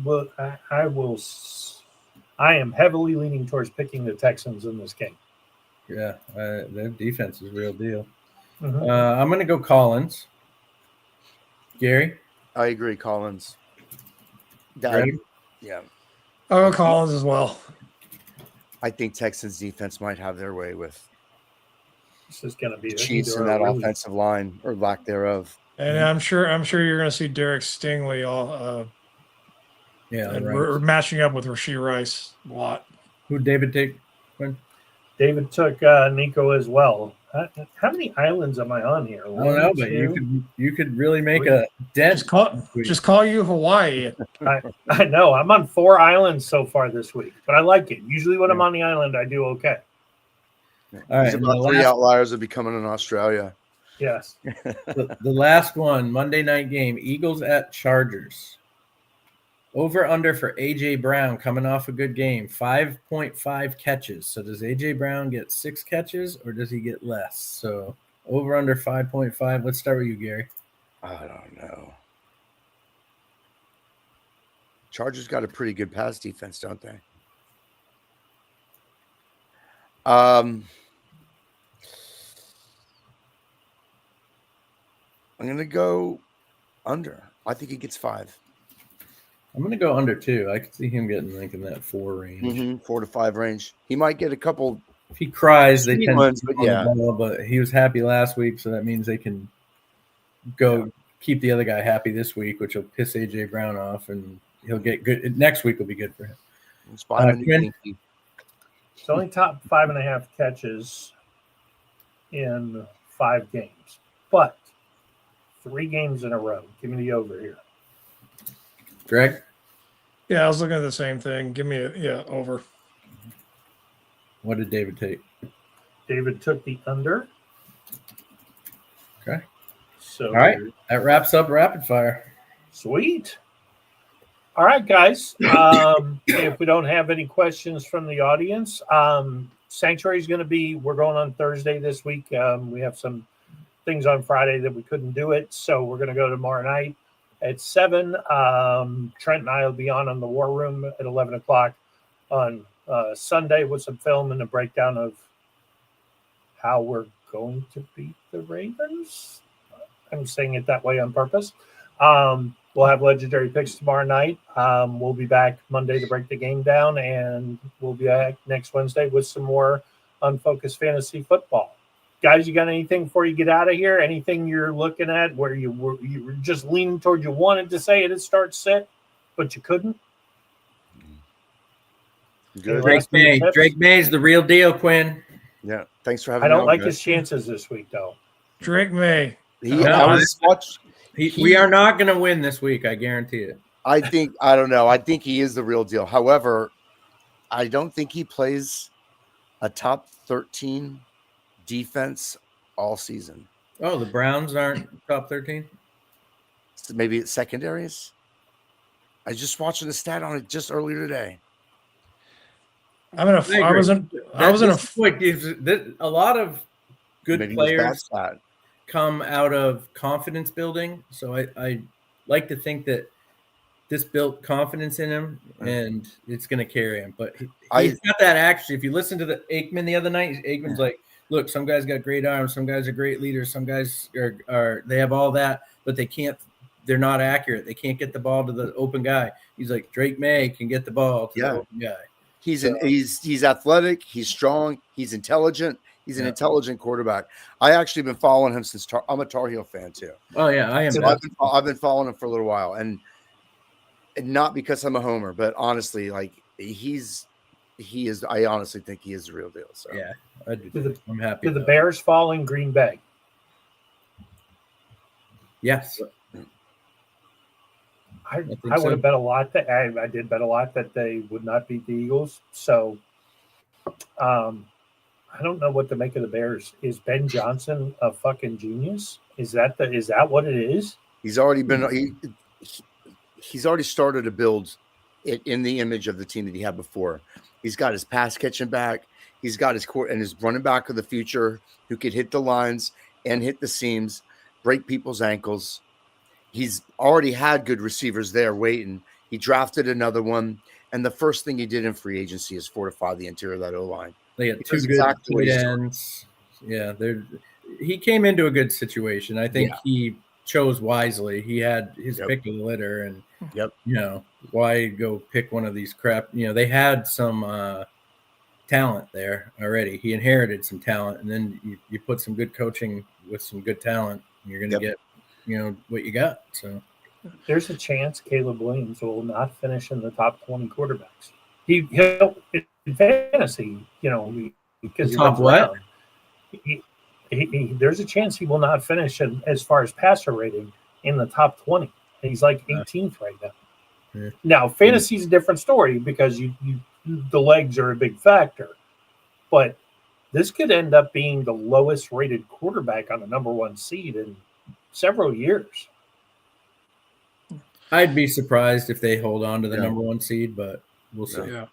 am heavily leaning towards picking the Texans in this game. Yeah, their defense is real deal. Mm-hmm. I'm going to go Collins. Gary? I agree, Collins. Yeah. I'll go Collins as well. I think Texans defense might have their way with this is going to be the Chiefs in that offensive line or lack thereof. And I'm sure you're going to see Derek Stingley all. We're matching up with Rashee Rice a lot. Who'd David take? Quinn? David took Nico as well. How many islands am I on here? I don't know, but you could really make a dent. Just call you Hawaii. I know. I'm on 4 islands so far this week, but I like it. Usually when I'm on the island, I do okay. All right. There's about 3 outliers will be coming in Australia. Yes. The last one, Monday night game, Eagles at Chargers. Over under for A.J. Brown coming off a good game, 5.5 catches. So does A.J. Brown get 6 catches or does he get less? So over under 5.5. Let's start with you, Gary. I don't know. Chargers got a pretty good pass defense, don't they? I'm going to go under. I think he gets 5. I'm going to go under 2. I could see him getting like in that 4 range. 4 to 5 range. He might get a couple. If he cries, they tend ones, to but yeah. the ball, but he was happy last week, so that means they can go keep the other guy happy this week, which will piss A.J. Brown off, and he'll get good. Next week will be good for him. It's only top 5.5 catches in 5 games, but 3 games in a row. Give me the over here. Greg? Yeah, I was looking at the same thing. Give me over. What did David take? David took the under. Okay. So all right, that wraps up rapid fire. Sweet. All right, guys. If we don't have any questions from the audience, Sanctuary is going to be. We're going on Thursday this week. We have some things on Friday that we couldn't do it, so we're going to go tomorrow night at 7. Trent and I will be on the War Room at 11 o'clock on Sunday with some film and a breakdown of how we're going to beat the Ravens. I'm saying it that way on purpose. We'll have legendary picks tomorrow night. We'll be back Monday to break the game down, and we'll be back next Wednesday with some more Unfocused fantasy football. Guys, you got anything before you get out of here? Anything you're looking at where you were just leaning toward, you wanted to say it at start sit, but you couldn't? Good. Drake May's the real deal, Quinn. Yeah. Thanks for having I me. don't on, like guys. his chances this week, though. Drake May. We are not going to win this week. I guarantee it. I don't know. I think he is the real deal. However, I don't think he plays a top 13 defense all season. Oh, the Browns aren't top 13? So maybe it's secondaries. I just watched the stat on it just earlier today. A lot of good players come out of confidence building. So I like to think that this built confidence in him, and it's going to carry him. But he's got that actually. If you listen to the Aikman the other night, Aikman's like, look, some guys got great arms, some guys are great leaders, some guys are they have all that, but they're not accurate. They can't get the ball to the open guy. He's like, Drake May can get the ball to the open guy. He's athletic, he's strong, he's intelligent. He's an intelligent quarterback. I actually been following him since I'm a Tar Heel fan too. Oh yeah, I am. So I've been following him for a little while, and not because I'm a homer, but honestly, like he is. I honestly think he is the real deal. So yeah, I'm happy. Did the Bears fall in Green Bay? Yes. I would have bet a lot that I did bet a lot that they would not beat the Eagles. So, I don't know what to make of the Bears. Is Ben Johnson a fucking genius? Is that what it is? He's already been he's already started to build it in the image of the team that he had before. He's got his pass catching back. He's got his court and his running back of the future who could hit the lines and hit the seams, break people's ankles. He's already had good receivers there waiting. He drafted another one, and the first thing he did in free agency is fortify the interior of that O-line. They had two good tight ends. Yeah, he came into a good situation. I think he chose wisely. He had his pick of the litter, and why go pick one of these crap? They had some talent there already. He inherited some talent, and then you put some good coaching with some good talent, and you're going to get what you got. So there's a chance Caleb Williams will not finish in the top 20 quarterbacks. He'll in fantasy, because top what? There's a chance he will not finish as far as passer rating in the top 20. He's like 18th right now. Yeah. Now, fantasy is a different story because the legs are a big factor, but this could end up being the lowest rated quarterback on the number one seed in several years. I'd be surprised if they hold on to the number one seed, but we'll see. Yeah.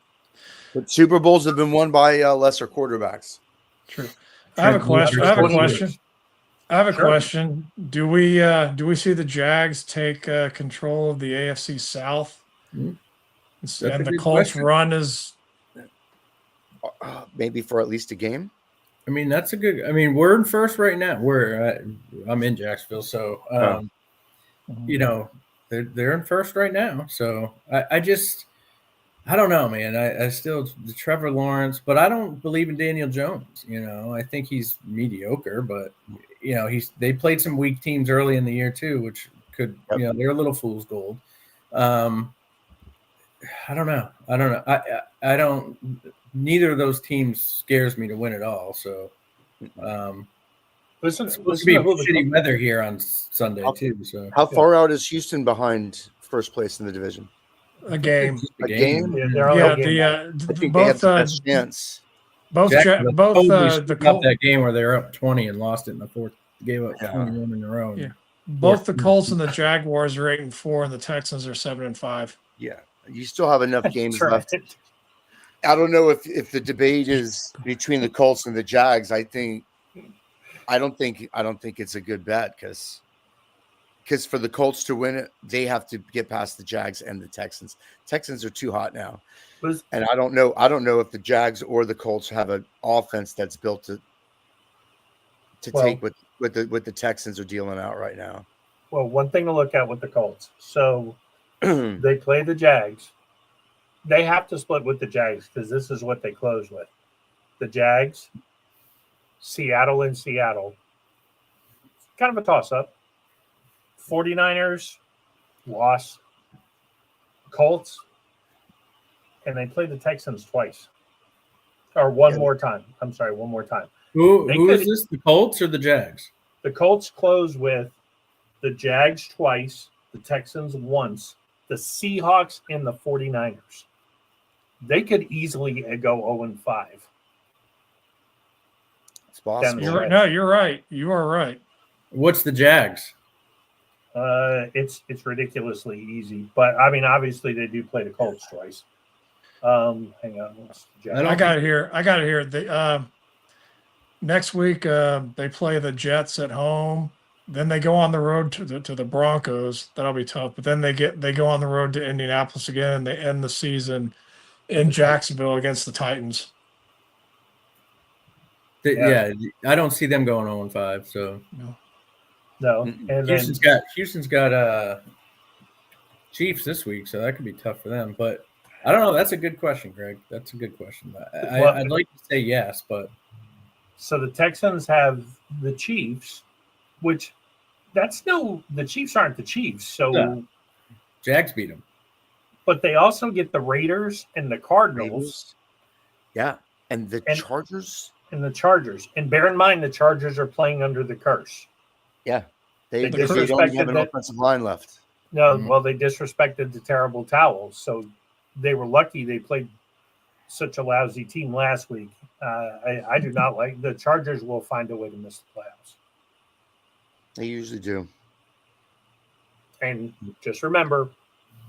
But Super Bowls have been won by lesser quarterbacks. True. I have a question. Do we see the Jags take control of the AFC South? Mm-hmm. And the Colts run is maybe for at least a game. I mean, that's a good. I mean, we're in first right now. I'm in Jacksonville, so they're in first right now. So I don't know, man. I still the Trevor Lawrence, but I don't believe in Daniel Jones. I think he's mediocre, but they played some weak teams early in the year too, which could they're a little fool's gold. I don't know. I don't. Neither of those teams scares me to win at all. So, it's supposed to be shitty weather here on Sunday too. So, how far out is Houston behind first place in the division? A game. A game. Yeah, both the chance. Both the Colts that game where they were up 20 and lost it in the fourth, gave up 21 in a row. Yeah, both the Colts and the Jaguars are 8-4, and the Texans are 7-5. Yeah, you still have enough games left. I don't know if the debate is between the Colts and the Jags. I don't think it's a good bet because for the Colts to win it, they have to get past the Jags and the Texans. Texans are too hot now. And I don't know if the Jags or the Colts have an offense that's built to take what the Texans are dealing out right now. Well, one thing to look at with the Colts. So they play the Jags. They have to split with the Jags because this is what they close with. The Jags, Seattle and Seattle. Kind of a toss-up. 49ers, loss. Colts, and they played the Texans twice. Or one more time. I'm sorry, one more time. Who is this? The Colts or the Jags? The Colts close with the Jags twice, the Texans once, the Seahawks, and the 49ers. They could easily go 0-5. It's possible. You're right. You are right. What's the Jags? It's ridiculously easy, but I mean, obviously they do play the Colts twice. Hang on, what's the Jags? I got it here. The next week they play the Jets at home. Then they go on the road to the Broncos. That'll be tough. But then they go on the road to Indianapolis again, and they end the season in Jacksonville against the Titans. Yeah, I don't see them going 0-5. So no. And Houston's got Chiefs this week, so that could be tough for them. But I don't know. That's a good question, Greg. That's a good question. I'd like to say yes, but so the Texans have the Chiefs, which the Chiefs aren't the Chiefs. So yeah. Jags beat them, but they also get the Raiders and the Cardinals. Yeah, and the Chargers. And the Chargers. And bear in mind, the Chargers are playing under the curse. Yeah. They don't disrespected have an offensive line left. No, well, they disrespected the terrible towels. So they were lucky they played such a lousy team last week. I do not like the Chargers will find a way to miss the playoffs. They usually do. And just remember,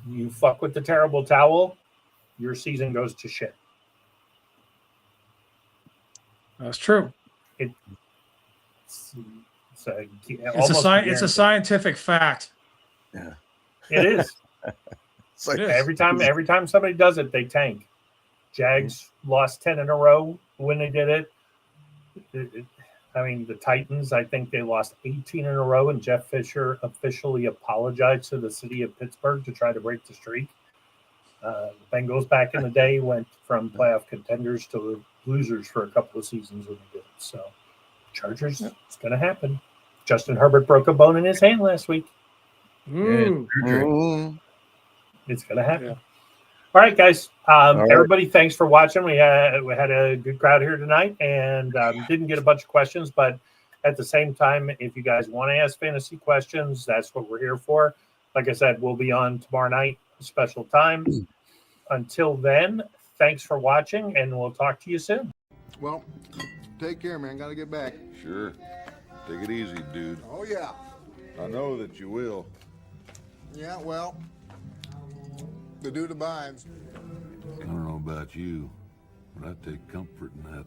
you fuck with the terrible towel, your season goes to shit. That's true. It's a scientific fact. Yeah, it is. It's like every time somebody does it, they tank. Jags lost 10 in a row when they did it. I mean, the Titans, I think they lost 18 in a row, and Jeff Fisher officially apologized to the city of Pittsburgh to try to break the streak. Bengals back in the day went from playoff contenders to losers for a couple of seasons when they did it. So, Chargers, it's going to happen. Justin Herbert broke a bone in his hand last week. It's going to happen. Yeah. All right, guys. Everybody, thanks for watching. We had a good crowd here tonight, and didn't get a bunch of questions, but at the same time, if you guys want to ask fantasy questions, that's what we're here for. Like I said, we'll be on tomorrow night, special time. Until then, thanks for watching, and we'll talk to you soon. Well, take care, man. Gotta get back. Sure. Take it easy, dude. Oh, yeah. I know that you will. Yeah, well, the dude abides. I don't know about you, but I take comfort in that.